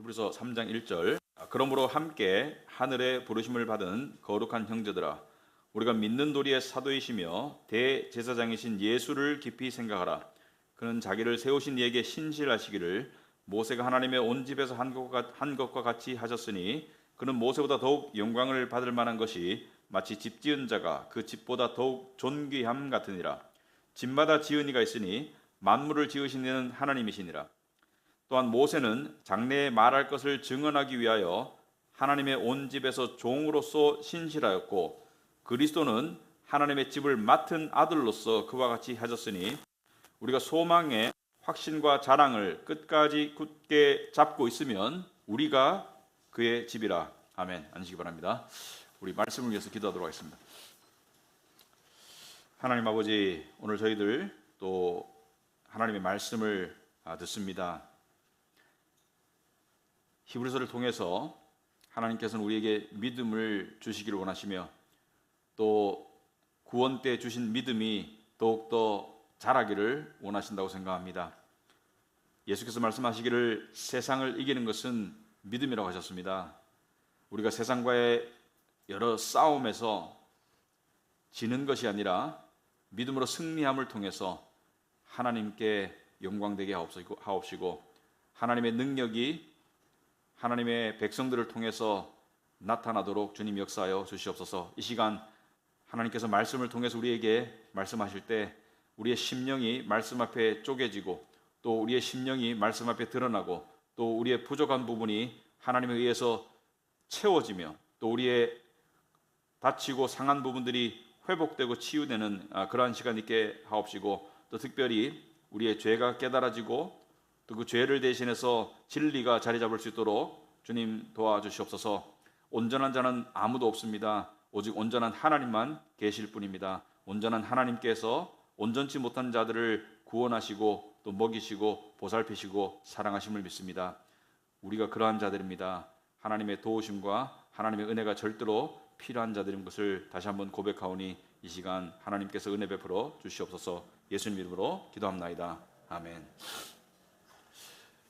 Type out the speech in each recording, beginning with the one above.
히브리서 3장 1절. 그러므로 함께 하늘의 부르심을 받은 거룩한 형제들아, 우리가 믿는 도리의 사도이시며 대제사장이신 예수를 깊이 생각하라. 그는 자기를 세우신 이에게 신실하시기를 모세가 하나님의 온 집에서 한 것과 같이 하셨으니, 그는 모세보다 더욱 영광을 받을 만한 것이 마치 집 지은 자가 그 집보다 더욱 존귀함 같으니라. 집마다 지은 이가 있으니 만물을 지으신 이는 하나님이시니라. 또한 모세는 장래에 말할 것을 증언하기 위하여 하나님의 온 집에서 종으로서 신실하였고, 그리스도는 하나님의 집을 맡은 아들로서 그와 같이 하셨으니, 우리가 소망의 확신과 자랑을 끝까지 굳게 잡고 있으면 우리가 그의 집이라. 아멘. 앉으시기 바랍니다. 우리 말씀을 위해서 기도하도록 하겠습니다. 하나님 아버지, 오늘 저희들 또 하나님의 말씀을 듣습니다. 히브리서를 통해서 하나님께서는 우리에게 믿음을 주시기를 원하시며, 또 구원 때 주신 믿음이 더욱더 자라기를 원하신다고 생각합니다. 예수께서 말씀하시기를 세상을 이기는 것은 믿음이라고 하셨습니다. 우리가 세상과의 여러 싸움에서 지는 것이 아니라 믿음으로 승리함을 통해서 하나님께 영광되게 하옵시고, 하나님의 능력이 하나님의 백성들을 통해서 나타나도록 주님 역사하여 주시옵소서. 이 시간 하나님께서 말씀을 통해서 우리에게 말씀하실 때 우리의 심령이 말씀 앞에 쪼개지고, 또 우리의 심령이 말씀 앞에 드러나고, 또 우리의 부족한 부분이 하나님에 의해서 채워지며, 또 우리의 다치고 상한 부분들이 회복되고 치유되는 그러한 시간 있게 하옵시고, 또 특별히 우리의 죄가 깨달아지고 또 그 죄를 대신해서 진리가 자리 잡을 수 있도록 주님 도와주시옵소서. 온전한 자는 아무도 없습니다. 오직 온전한 하나님만 계실 뿐입니다. 온전한 하나님께서 온전치 못한 자들을 구원하시고 또 먹이시고 보살피시고 사랑하심을 믿습니다. 우리가 그러한 자들입니다. 하나님의 도우심과 하나님의 은혜가 절대로 필요한 자들인 것을 다시 한번 고백하오니, 이 시간 하나님께서 은혜 베풀어 주시옵소서. 예수님 이름으로 기도합나이다. 아멘.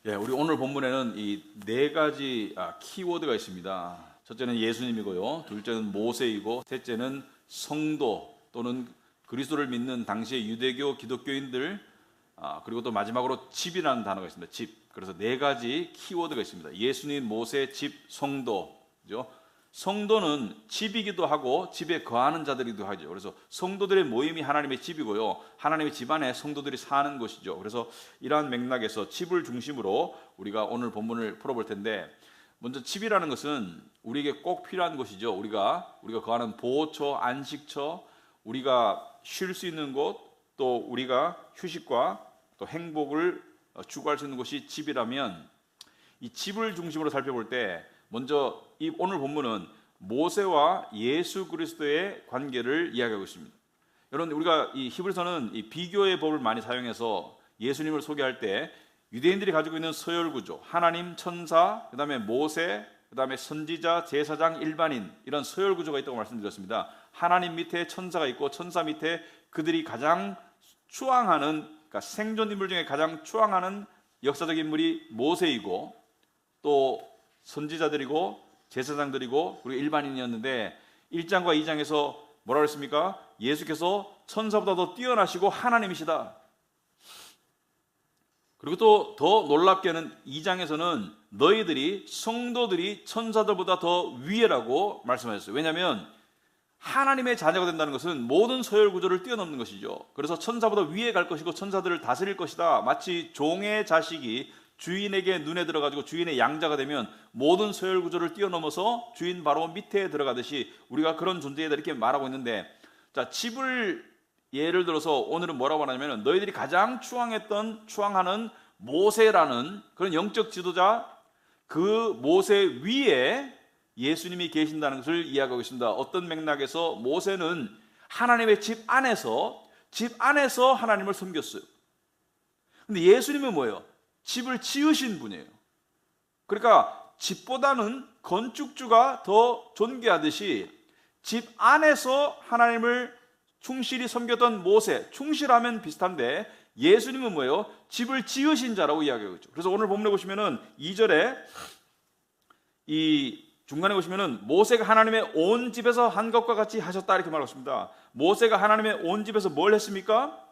우리 오늘 본문에는 이 네 가지 키워드가 있습니다. 첫째는 예수님이고요, 둘째는 모세이고, 셋째는 성도 또는 그리스도를 믿는 당시의 유대교 기독교인들, 그리고 또 마지막으로 집이라는 단어가 있습니다. 집. 그래서 네 가지 키워드가 있습니다. 예수님, 모세, 집, 성도. 그죠? 성도는 집이기도 하고 집에 거하는 자들이기도 하죠. 그래서 성도들의 모임이 하나님의 집이고요, 하나님의 집 안에 성도들이 사는 곳이죠. 그래서 이러한 맥락에서 집을 중심으로 우리가 오늘 본문을 풀어볼 텐데, 먼저 집이라는 것은 우리에게 꼭 필요한 곳이죠. 우리가 거하는 보호처, 안식처, 우리가 쉴 수 있는 곳, 또 우리가 휴식과 또 행복을 추구할 수 있는 곳이 집이라면, 이 집을 중심으로 살펴볼 때 먼저 이 오늘 본문은 모세와 예수 그리스도의 관계를 이야기하고 있습니다. 여러분, 우리가 이 히브리서는 이 비교의 법을 많이 사용해서 예수님을 소개할 때 유대인들이 가지고 있는 서열 구조, 하나님, 천사, 그 다음에 모세, 그 다음에 선지자, 제사장, 일반인, 이런 서열 구조가 있다고 말씀드렸습니다. 하나님 밑에 천사가 있고, 천사 밑에 그들이 가장 추앙하는, 그러니까 생존 인물 중에 가장 추앙하는 역사적 인물이 모세이고, 또 선지자들이고 제사장들이고 그리고 일반인이었는데, 1장과 2장에서 뭐라고 했습니까? 예수께서 천사보다 더 뛰어나시고 하나님이시다. 그리고 또 더 놀랍게는 2장에서는 너희들이, 성도들이 천사들보다 더 위에라고 말씀하셨어요. 왜냐하면 하나님의 자녀가 된다는 것은 모든 서열 구조를 뛰어넘는 것이죠. 그래서 천사보다 위에 갈 것이고 천사들을 다스릴 것이다. 마치 종의 자식이 주인에게 눈에 들어가지고 주인의 양자가 되면 모든 서열 구조를 뛰어넘어서 주인 바로 밑에 들어가듯이 우리가 그런 존재이다, 이렇게 말하고 있는데, 자, 집을 예를 들어서 오늘은 뭐라고 하냐면, 너희들이 가장 추앙하는 모세라는 그런 영적 지도자, 그 모세 위에 예수님이 계신다는 것을 이야기하고 있습니다. 어떤 맥락에서 모세는 하나님의 집 안에서 하나님을 섬겼어요. 근데 예수님은 뭐예요? 집을 지으신 분이에요. 그러니까 집보다는 건축주가 더 존귀하듯이 집 안에서 하나님을 충실히 섬겼던 모세, 충실하면 비슷한데, 예수님은 뭐예요? 집을 지으신 자라고 이야기하고 있죠. 그래서 오늘 본문에 보시면은 2절에 이 중간에 보시면은 모세가 하나님의 온 집에서 한 것과 같이 하셨다 이렇게 말하고 있습니다. 모세가 하나님의 온 집에서 뭘 했습니까?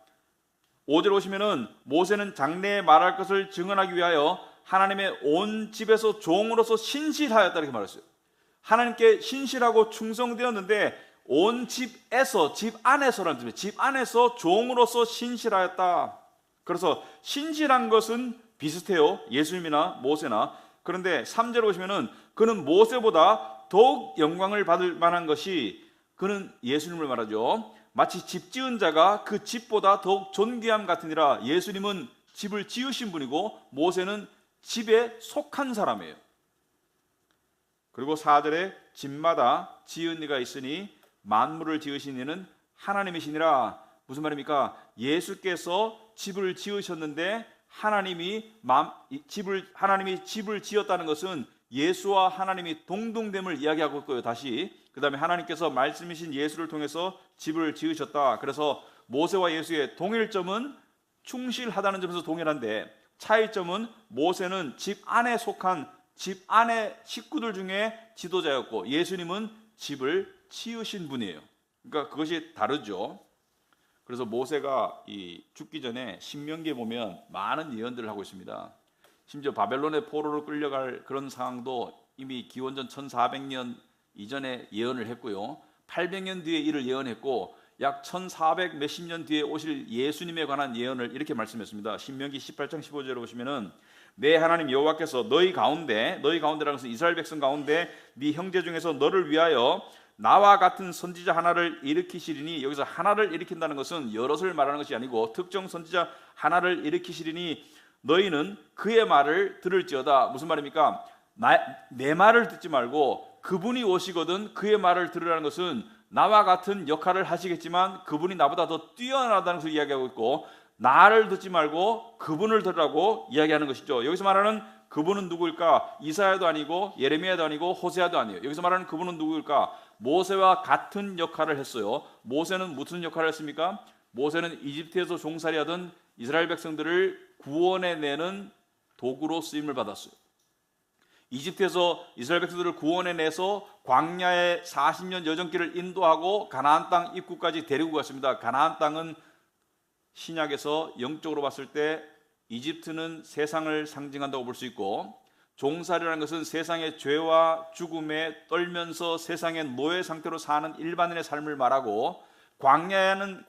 5절 보시면은 모세는 장래에 말할 것을 증언하기 위하여 하나님의 온 집에서 종으로서 신실하였다 이렇게 말했어요. 하나님께 신실하고 충성되었는데 온 집에서, 집 안에서라는 뜻이에요. 집 안에서 종으로서 신실하였다. 그래서 신실한 것은 비슷해요. 예수님이나 모세나. 그런데 3절 보시면은 그는 모세보다 더욱 영광을 받을 만한 것이, 그는 예수님을 말하죠. 마치 집 지은 자가 그 집보다 더욱 존귀함 같으니라. 예수님은 집을 지으신 분이고 모세는 집에 속한 사람이에요. 그리고 4절에 집마다 지은 이가 있으니 만물을 지으신 이는 하나님이시니라. 무슨 말입니까? 예수께서 집을 지으셨는데 하나님이 집을 지었다는 것은 예수와 하나님이 동등됨을 이야기하고 있고요. 다시 그 다음에 하나님께서 말씀이신 예수를 통해서 집을 지으셨다. 그래서 모세와 예수의 동일점은 충실하다는 점에서 동일한데 차이점은 모세는 집 안에 속한 집 안의 식구들 중에 지도자였고 예수님은 집을 지으신 분이에요. 그러니까 그것이 다르죠. 그래서 모세가 죽기 전에 신명기에 보면 많은 예언들을 하고 있습니다. 심지어 바벨론의 포로로 끌려갈 그런 상황도 이미 기원전 1400년 이전에 예언을 했고요. 800년 뒤에 이를 예언했고 약 1400 몇십 년 뒤에 오실 예수님에 관한 예언을 이렇게 말씀했습니다. 신명기 18장 15절에 보시면은 내 하나님 여호와께서 너희 가운데라는 것은 이스라엘 백성 가운데 네 형제 중에서 너를 위하여 나와 같은 선지자 하나를 일으키시리니, 여기서 하나를 일으킨다는 것은 여럿을 말하는 것이 아니고 특정 선지자 하나를 일으키시리니 너희는 그의 말을 들을지어다. 무슨 말입니까? 내 말을 듣지 말고 그분이 오시거든 그의 말을 들으라는 것은 나와 같은 역할을 하시겠지만 그분이 나보다 더 뛰어나다는 것을 이야기하고 있고, 나를 듣지 말고 그분을 들으라고 이야기하는 것이죠. 여기서 말하는 그분은 누구일까? 이사야도 아니고 예레미야도 아니고 호세아도 아니에요. 여기서 말하는 그분은 누구일까? 모세와 같은 역할을 했어요. 모세는 무슨 역할을 했습니까? 모세는 이집트에서 종살이하던 이스라엘 백성들을 구원해내는 도구로 쓰임을 받았어요. 이집트에서 이스라엘 백성들을 구원해내서 광야의 40년 여정길을 인도하고 가나안 땅 입구까지 데리고 갔습니다. 가나안 땅은 신약에서 영적으로 봤을 때 이집트는 세상을 상징한다고 볼 수 있고, 종살이라는 것은 세상의 죄와 죽음에 떨면서 세상의 노예 상태로 사는 일반인의 삶을 말하고, 광야는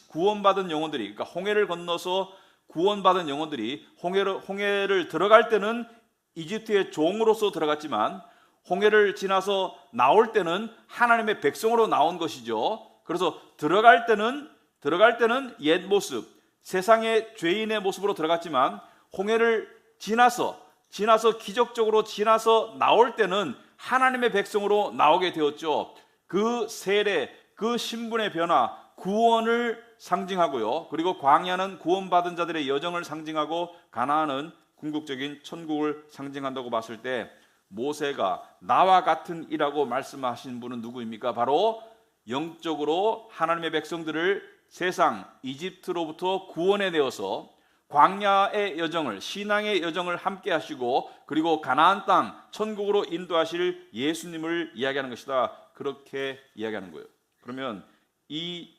구원받은 영혼들이, 그러니까 홍해를 건너서 구원받은 영혼들이 홍해를 들어갈 때는 이집트의 종으로서 들어갔지만 홍해를 지나서 나올 때는 하나님의 백성으로 나온 것이죠. 그래서 들어갈 때는 옛 모습, 세상의 죄인의 모습으로 들어갔지만 홍해를 지나서 기적적으로 지나서 나올 때는 하나님의 백성으로 나오게 되었죠. 그 세례, 그 신분의 변화, 구원을 상징하고요. 그리고 광야는 구원받은 자들의 여정을 상징하고 가나안은 궁극적인 천국을 상징한다고 봤을 때 모세가 나와 같은 이라고 말씀하신 분은 누구입니까? 바로 영적으로 하나님의 백성들을 세상 이집트로부터 구원해내어서 광야의 여정을, 신앙의 여정을 함께 하시고 그리고 가나안 땅 천국으로 인도하실 예수님을 이야기하는 것이다. 그렇게 이야기하는 거예요. 그러면 이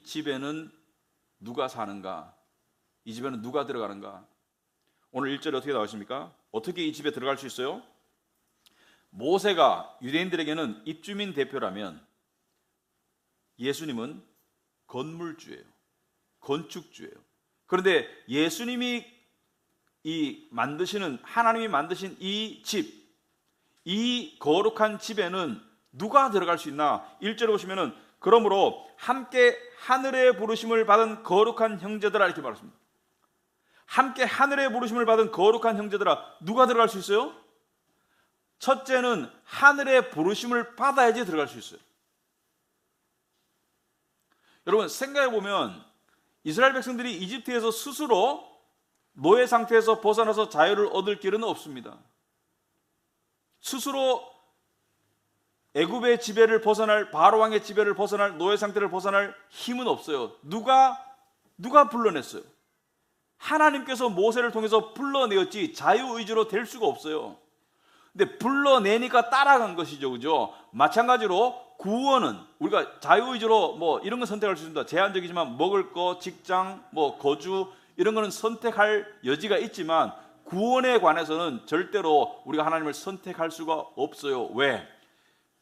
집에는 누가 사는가? 이 집에는 누가 들어가는가? 오늘 1절에 어떻게 나오십니까? 어떻게 이 집에 들어갈 수 있어요? 모세가 유대인들에게는 입주민 대표라면 예수님은 건물주예요. 건축주예요. 그런데 예수님이 하나님이 만드신 이 집, 이 거룩한 집에는 누가 들어갈 수 있나? 1절에 보시면은 그러므로 함께 하늘의 부르심을 받은 거룩한 형제들아 이렇게 말했습니다. 함께 하늘의 부르심을 받은 거룩한 형제들아, 누가 들어갈 수 있어요? 첫째는 하늘의 부르심을 받아야지 들어갈 수 있어요. 여러분 생각해 보면 이스라엘 백성들이 이집트에서 스스로 노예 상태에서 벗어나서 자유를 얻을 길은 없습니다. 스스로 애굽의 지배를 벗어날, 바로 왕의 지배를 벗어날, 노예 상태를 벗어날 힘은 없어요. 누가 불러냈어요? 하나님께서 모세를 통해서 불러내었지 자유의지로 될 수가 없어요. 근데 불러내니까 따라간 것이죠, 그죠? 마찬가지로 구원은 우리가 자유의지로 뭐 이런 건 선택할 수 있습니다. 제한적이지만 먹을 거, 직장, 뭐 거주 이런 거는 선택할 여지가 있지만 구원에 관해서는 절대로 우리가 하나님을 선택할 수가 없어요. 왜?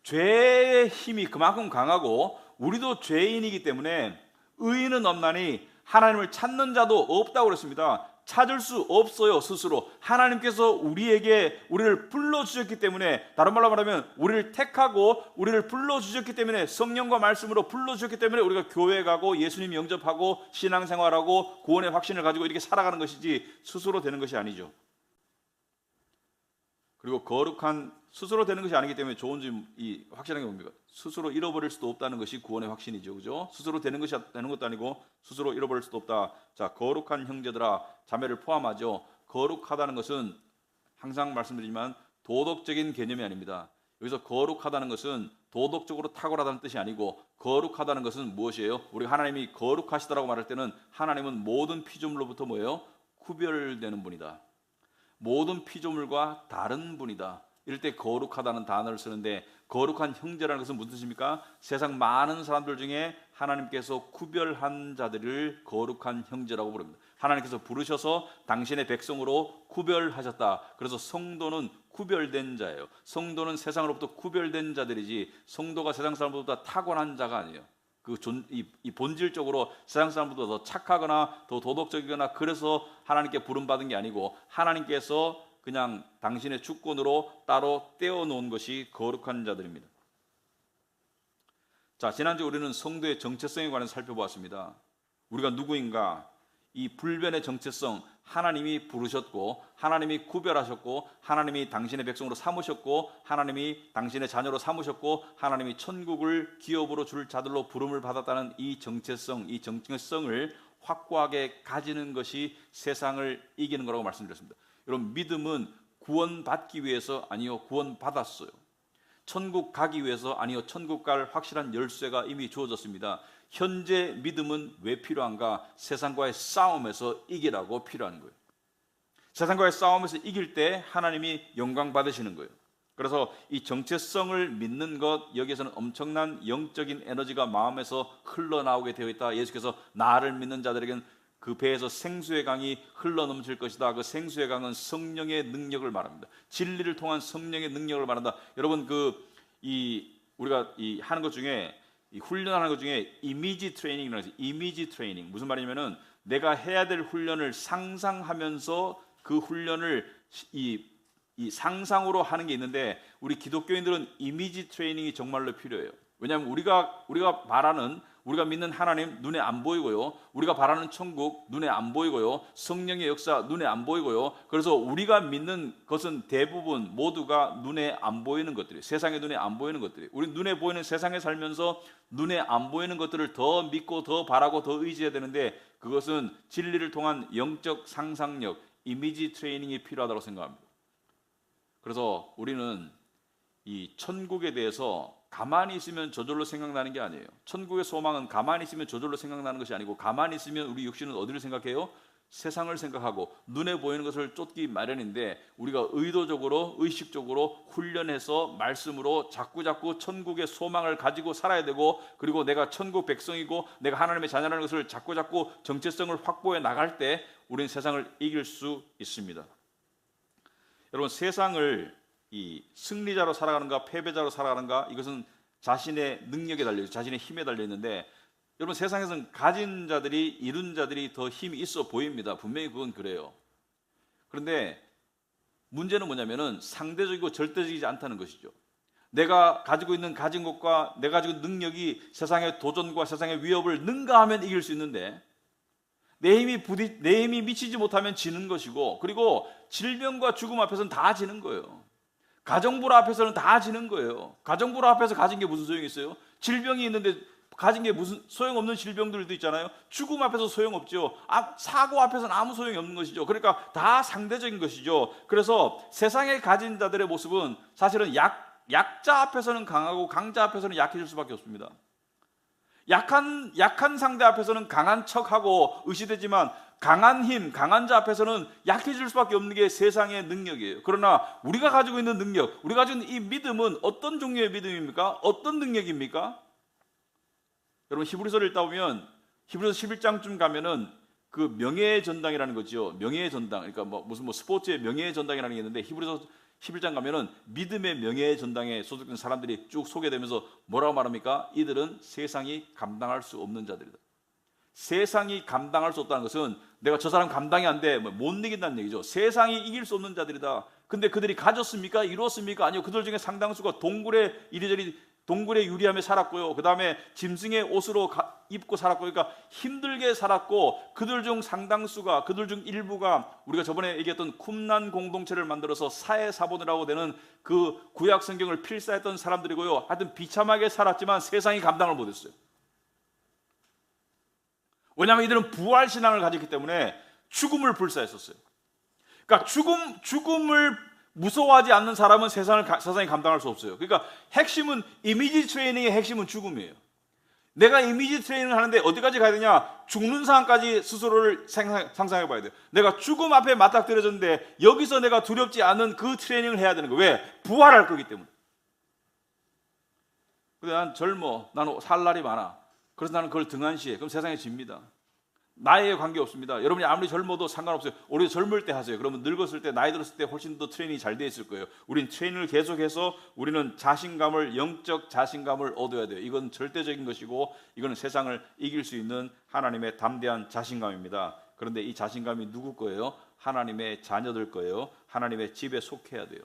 죄의 힘이 그만큼 강하고 우리도 죄인이기 때문에 의인은 없나니 하나님을 찾는 자도 없다고 그랬습니다. 찾을 수 없어요. 스스로 하나님께서 우리를 불러주셨기 때문에, 다른 말로 말하면 우리를 택하고 우리를 불러주셨기 때문에, 성령과 말씀으로 불러주셨기 때문에 우리가 교회 가고 예수님 영접하고 신앙생활하고 구원의 확신을 가지고 이렇게 살아가는 것이지 스스로 되는 것이 아니죠. 그리고 스스로 되는 것이 아니기 때문에 좋은 점, 확실한 게 뭡니까? 스스로 잃어버릴 수도 없다는 것이 구원의 확신이죠, 그죠? 스스로 되는 것도 아니고 스스로 잃어버릴 수도 없다. 자, 거룩한 형제들아, 자매를 포함하죠. 거룩하다는 것은 항상 말씀드리지만 도덕적인 개념이 아닙니다. 여기서 거룩하다는 것은 도덕적으로 탁월하다는 뜻이 아니고, 거룩하다는 것은 무엇이에요? 우리가 하나님이 거룩하시다라고 말할 때는 하나님은 모든 피조물로부터 뭐예요? 구별되는 분이다. 모든 피조물과 다른 분이다. 이럴 때 거룩하다는 단어를 쓰는데, 거룩한 형제라는 것은 무슨 뜻입니까? 세상 많은 사람들 중에 하나님께서 구별한 자들을 거룩한 형제라고 부릅니다. 하나님께서 부르셔서 당신의 백성으로 구별하셨다. 그래서 성도는 구별된 자예요. 성도는 세상으로부터 구별된 자들이지, 성도가 세상 사람보다 탁월한 자가 아니에요. 이 본질적으로 세상 사람보다 더 착하거나 더 도덕적이거나 그래서 하나님께 부름받은 게 아니고, 하나님께서 그냥 당신의 주권으로 따로 떼어놓은 것이 거룩한 자들입니다. 자, 지난주 우리는 성도의 정체성에 관해서 살펴보았습니다. 우리가 누구인가? 이 불변의 정체성, 하나님이 부르셨고 하나님이 구별하셨고 하나님이 당신의 백성으로 삼으셨고 하나님이 당신의 자녀로 삼으셨고 하나님이 천국을 기업으로 줄 자들로 부름을 받았다는 이 정체성을 확고하게 가지는 것이 세상을 이기는 거라고 말씀드렸습니다. 여러분, 믿음은 구원받기 위해서 아니요, 구원받았어요. 천국 가기 위해서 아니요, 천국 갈 확실한 열쇠가 이미 주어졌습니다. 현재 믿음은 왜 필요한가? 세상과의 싸움에서 이기라고 필요한 거예요. 세상과의 싸움에서 이길 때 하나님이 영광 받으시는 거예요. 그래서 이 정체성을 믿는 것, 여기에서는 엄청난 영적인 에너지가 마음에서 흘러나오게 되어 있다. 예수께서 나를 믿는 자들에게는 그 배에서 생수의 강이 흘러넘칠 것이다. 그 생수의 강은 성령의 능력을 말합니다. 진리를 통한 성령의 능력을 말한다. 여러분, 우리가 하는 것 중에, 훈련하는 것 중에 이미지 트레이닝이라고 해서, 이미지 트레이닝 무슨 말이냐면은 내가 해야 될 훈련을 상상하면서 그 훈련을 이 상상으로 하는 게 있는데, 우리 기독교인들은 이미지 트레이닝이 정말로 필요해요. 왜냐하면 우리가 믿는 하나님 눈에 안 보이고요, 우리가 바라는 천국 눈에 안 보이고요, 성령의 역사 눈에 안 보이고요. 그래서 우리가 믿는 것은 대부분 모두가 눈에 안 보이는 것들이에요. 세상의 눈에 안 보이는 것들이에요. 우리 눈에 보이는 세상에 살면서 눈에 안 보이는 것들을 더 믿고 더 바라고 더 의지해야 되는데, 그것은 진리를 통한 영적 상상력, 이미지 트레이닝이 필요하다고 생각합니다. 그래서 우리는 이 천국에 대해서 가만히 있으면 저절로 생각나는 게 아니에요. 천국의 소망은 가만히 있으면 저절로 생각나는 것이 아니고, 가만히 있으면 우리 육신은 어디를 생각해요? 세상을 생각하고 눈에 보이는 것을 쫓기 마련인데, 우리가 의도적으로 의식적으로 훈련해서 말씀으로 자꾸자꾸 천국의 소망을 가지고 살아야 되고, 그리고 내가 천국 백성이고 내가 하나님의 자녀라는 것을 자꾸자꾸 정체성을 확보해 나갈 때 우리는 세상을 이길 수 있습니다. 여러분, 세상을 이 승리자로 살아가는가 패배자로 살아가는가, 이것은 자신의 능력에 달려있어요. 자신의 힘에 달려있는데, 여러분, 세상에서는 가진 자들이, 이룬 자들이 더 힘이 있어 보입니다. 분명히 그건 그래요. 그런데 문제는 뭐냐면은 상대적이고 절대적이지 않다는 것이죠. 내가 가지고 있는 가진 것과 내가 가지고 있는 능력이 세상의 도전과 세상의 위협을 능가하면 이길 수 있는데, 내 힘이 미치지 못하면 지는 것이고, 그리고 질병과 죽음 앞에서는 다 지는 거예요. 가정불화 앞에서는 다 지는 거예요. 가정불화 앞에서 가진 게 무슨 소용이 있어요? 질병이 있는데 가진 게 무슨 소용없는 질병들도 있잖아요. 죽음 앞에서 소용없죠. 사고 앞에서는 아무 소용이 없는 것이죠. 그러니까 다 상대적인 것이죠. 그래서 세상에 가진 자들의 모습은 사실은 약자 앞에서는 강하고 강자 앞에서는 약해질 수밖에 없습니다. 약한 상대 앞에서는 강한 척하고 의시되지만, 강한 힘, 강한 자 앞에서는 약해질 수밖에 없는 게 세상의 능력이에요. 그러나 우리가 가지고 있는 능력, 우리가 가지고 있는 이 믿음은 어떤 종류의 믿음입니까? 어떤 능력입니까? 여러분 히브리서를 읽다 보면 히브리서 11장쯤 가면은 그 명예의 전당이라는 거죠. 명예의 전당. 그러니까 무슨 스포츠의 명예의 전당이라는 게 있는데 히브리서 11장 가면은 믿음의 명예의 전당에 소속된 사람들이 쭉 소개되면서 뭐라고 말합니까? 이들은 세상이 감당할 수 없는 자들이다. 세상이 감당할 수 없다는 것은 내가 저 사람 감당이 안 돼, 못 이긴다는 얘기죠. 세상이 이길 수 없는 자들이다. 근데 그들이 가졌습니까? 이루었습니까? 아니요. 그들 중에 상당수가 동굴에 이리저리 동굴에 유리함에 살았고요. 그 다음에 짐승의 옷으로 입고 살았고, 그러니까 힘들게 살았고, 그들 중 상당수가, 그들 중 일부가 우리가 저번에 얘기했던 쿰난 공동체를 만들어서 사해사본이라고 되는 그 구약 성경을 필사했던 사람들이고요. 하여튼 비참하게 살았지만 세상이 감당을 못했어요. 왜냐하면 이들은 부활 신앙을 가졌기 때문에 죽음을 불사했었어요. 그러니까 죽음을 무서워하지 않는 사람은 세상이 감당할 수 없어요. 그러니까 핵심은 이미지 트레이닝의 핵심은 죽음이에요. 내가 이미지 트레이닝을 하는데 어디까지 가야 되냐? 죽는 상황까지 스스로를 상상해 봐야 돼요. 내가 죽음 앞에 맞닥뜨려졌는데 여기서 내가 두렵지 않은 그 트레이닝을 해야 되는 거예요. 왜? 부활할 거기 때문에. 근데 난 젊어. 나는 살 날이 많아. 그래서 나는 그걸 등한시해. 그럼 세상에 집니다. 나이에 관계없습니다. 여러분이 아무리 젊어도 상관없어요. 오히려 젊을 때 하세요. 그러면 늙었을 때, 나이 들었을 때 훨씬 더 트레이닝이 잘 돼 있을 거예요. 우린 트레이닝을 계속해서 우리는 영적 자신감을 얻어야 돼요. 이건 절대적인 것이고 이거는 세상을 이길 수 있는 하나님의 담대한 자신감입니다. 그런데 이 자신감이 누구 거예요? 하나님의 자녀들 거예요. 하나님의 집에 속해야 돼요.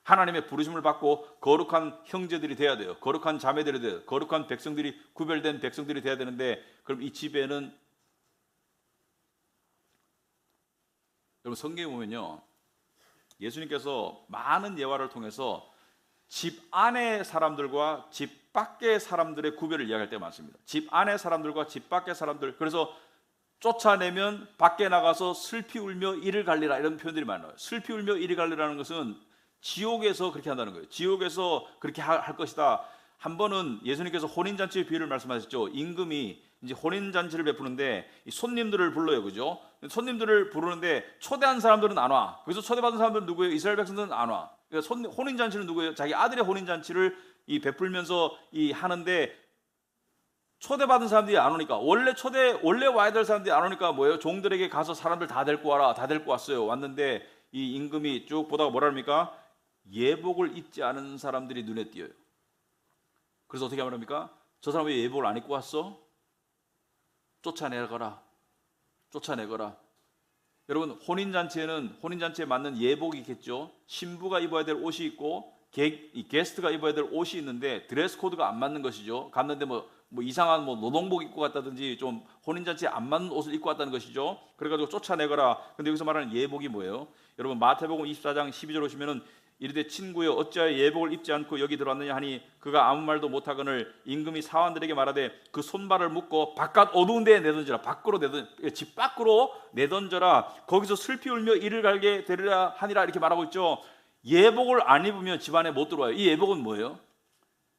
하나님의 부르심을 받고 거룩한 형제들이 돼야 돼요. 거룩한 자매들이 돼야 돼요. 거룩한 백성들이, 구별된 백성들이 돼야 되는데, 그럼 이 집에는 여러분 성경에 보면요, 예수님께서 많은 예화를 통해서 집 안의 사람들과 집 밖의 사람들의 구별을 이야기할 때가 많습니다. 집 안의 사람들과 집 밖의 사람들. 그래서 쫓아내면 밖에 나가서 슬피 울며 이를 갈리라, 이런 표현들이 많아요. 슬피 울며 이를 갈리라는 것은 지옥에서 그렇게 한다는 거예요. 지옥에서 그렇게 할 것이다. 한 번은 예수님께서 혼인잔치의 비유를 말씀하셨죠. 임금이 이제 혼인잔치를 베푸는데 손님들을 불러요, 그죠? 손님들을 부르는데 초대한 사람들은 안 와. 그래서 초대받은 사람들은 누구예요? 이스라엘 백성들은 안 와. 그러니까 혼인잔치는 누구예요? 자기 아들의 혼인잔치를 베풀면서 하는데 초대받은 사람들이 안 오니까, 원래 와야 될 사람들이 안 오니까 뭐예요? 종들에게 가서 사람들 다 데리고 와라. 다 데리고 왔어요. 왔는데 이 임금이 쭉 보다가 뭐라 합니까? 예복을 입지 않은 사람들이 눈에 띄어요. 그래서 어떻게 말합니까? 저 사람 왜 예복을 안 입고 왔어? 쫓아내거라. 여러분, 혼인잔치에 맞는 예복이 있겠죠. 신부가 입어야 될 옷이 있고 게스트가 입어야 될 옷이 있는데 드레스 코드가 안 맞는 것이죠. 갔는데 뭐 이상한 노동복 입고 갔다든지 좀 혼인잔치에 안 맞는 옷을 입고 왔다는 것이죠. 그래가지고 쫓아내거라. 근데 여기서 말하는 예복이 뭐예요? 여러분, 마태복음 24장 12절 오시면은 이르되 친구여 어찌하여 예복을 입지 않고 여기 들어왔느냐 하니 그가 아무 말도 못하거늘 임금이 사환들에게 말하되 그 손발을 묶고 바깥 어두운 데에 내던지라. 집 밖으로 내던져라. 거기서 슬피 울며 이를 갈게 되리라 하니라, 이렇게 말하고 있죠. 예복을 안 입으면 집 안에 못 들어와요. 이 예복은 뭐예요?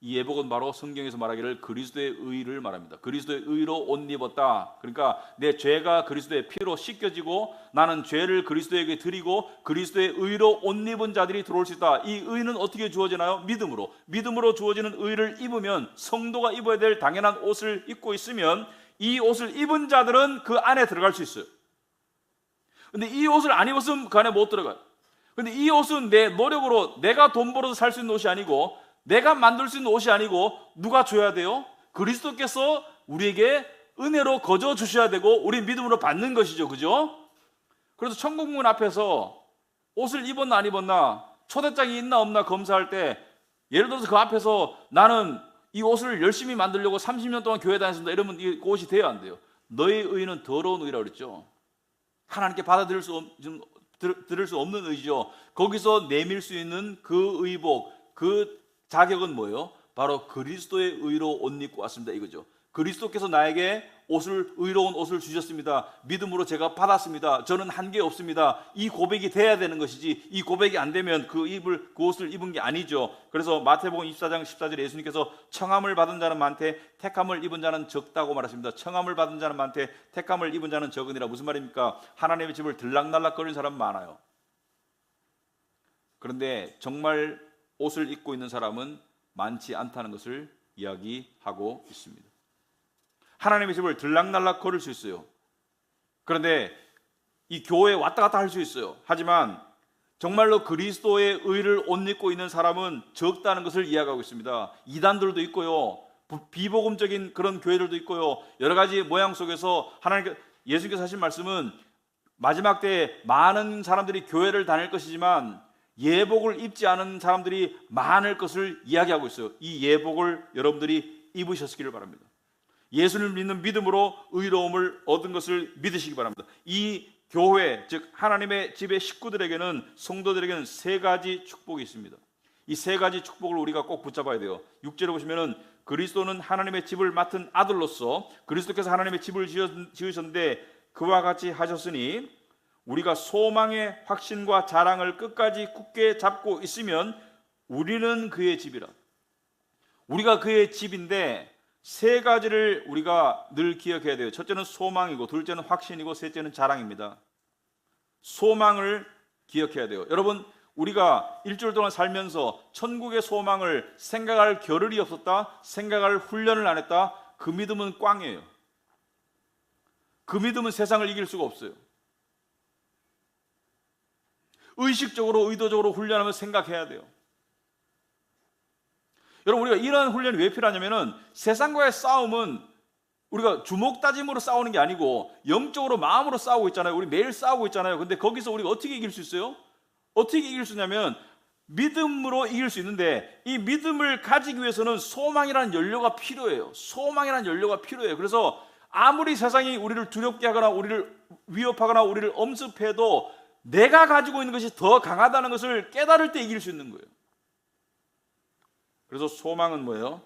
이 예복은 바로 성경에서 말하기를 그리스도의 의를 말합니다. 그리스도의 의로 옷 입었다. 그러니까 내 죄가 그리스도의 피로 씻겨지고 나는 죄를 그리스도에게 드리고 그리스도의 의로 옷 입은 자들이 들어올 수 있다. 이 의는 어떻게 주어지나요? 믿음으로 주어지는 의를 입으면, 성도가 입어야 될 당연한 옷을 입고 있으면 이 옷을 입은 자들은 그 안에 들어갈 수 있어요. 근데 이 옷을 안 입었으면 그 안에 못 들어가요. 근데 이 옷은 내 노력으로, 내가 돈 벌어서 살 수 있는 옷이 아니고, 내가 만들 수 있는 옷이 아니고 누가 줘야 돼요? 그리스도께서 우리에게 은혜로 거저 주셔야 되고 우리 믿음으로 받는 것이죠. 그죠? 그래서 천국문 앞에서 옷을 입었나 안 입었나, 초대장이 있나 없나 검사할 때, 예를 들어서 그 앞에서 나는 이 옷을 열심히 만들려고 30년 동안 교회 다녔습니다, 이러면 이 옷이 돼야 안 돼요. 너의 의는 더러운 의라고 그랬죠. 하나님께 받아들일 수 없는 의죠. 거기서 내밀 수 있는 그 의복, 그 자격은 뭐예요? 바로 그리스도의 의로 옷 입고 왔습니다, 이거죠. 그리스도께서 나에게 의로운 옷을 주셨습니다. 믿음으로 제가 받았습니다. 저는 한계 없습니다. 이 고백이 돼야 되는 것이지, 이 고백이 안 되면 그 옷을 입은 게 아니죠. 그래서 마태복음 24장 14절에 예수님께서 청함을 받은 자는 많되 택함을 입은 자는 적다고 말하십니다. 청함을 받은 자는 많되 택함을 입은 자는 적으니라. 무슨 말입니까? 하나님의 집을 들락날락거리는 사람 많아요. 그런데 정말 옷을 입고 있는 사람은 많지 않다는 것을 이야기하고 있습니다. 하나님의 집을 들락날락 걸을 수 있어요. 그런데 이 교회에 왔다 갔다 할 수 있어요. 하지만 정말로 그리스도의 의를 옷 입고 있는 사람은 적다는 것을 이야기하고 있습니다. 이단들도 있고요, 비복음적인 그런 교회들도 있고요, 여러 가지 모양 속에서 예수님께서 하신 말씀은 마지막 때에 많은 사람들이 교회를 다닐 것이지만 예복을 입지 않은 사람들이 많을 것을 이야기하고 있어요. 이 예복을 여러분들이 입으셨기를 바랍니다. 예수를 믿는 믿음으로 의로움을 얻은 것을 믿으시기 바랍니다. 이 교회, 즉 하나님의 집의 식구들에게는, 성도들에게는 세 가지 축복이 있습니다. 이 세 가지 축복을 우리가 꼭 붙잡아야 돼요. 6절에 보시면은 그리스도는 하나님의 집을 맡은 아들로서 그리스도께서 하나님의 집을 지으셨는데 그와 같이 하셨으니 우리가 소망의 확신과 자랑을 끝까지 굳게 잡고 있으면 우리는 그의 집이라. 우리가 그의 집인데 세 가지를 우리가 늘 기억해야 돼요. 첫째는 소망이고, 둘째는 확신이고, 셋째는 자랑입니다. 소망을 기억해야 돼요. 여러분, 우리가 일주일 동안 살면서 천국의 소망을 생각할 겨를이 없었다, 생각할 훈련을 안 했다, 그 믿음은 꽝이에요. 그 믿음은 세상을 이길 수가 없어요. 의식적으로, 의도적으로 훈련하면 생각해야 돼요. 여러분, 우리가 이런 훈련이 왜 필요하냐면은 세상과의 싸움은 우리가 주먹 다짐으로 싸우는 게 아니고 영적으로, 마음으로 싸우고 있잖아요. 우리 매일 싸우고 있잖아요. 근데 거기서 우리가 어떻게 이길 수 있어요? 어떻게 이길 수 있냐면 믿음으로 이길 수 있는데, 이 믿음을 가지기 위해서는 소망이라는 연료가 필요해요. 소망이라는 연료가 필요해요. 그래서 아무리 세상이 우리를 두렵게 하거나 우리를 위협하거나 우리를 엄습해도 내가 가지고 있는 것이 더 강하다는 것을 깨달을 때 이길 수 있는 거예요. 그래서 소망은 뭐예요?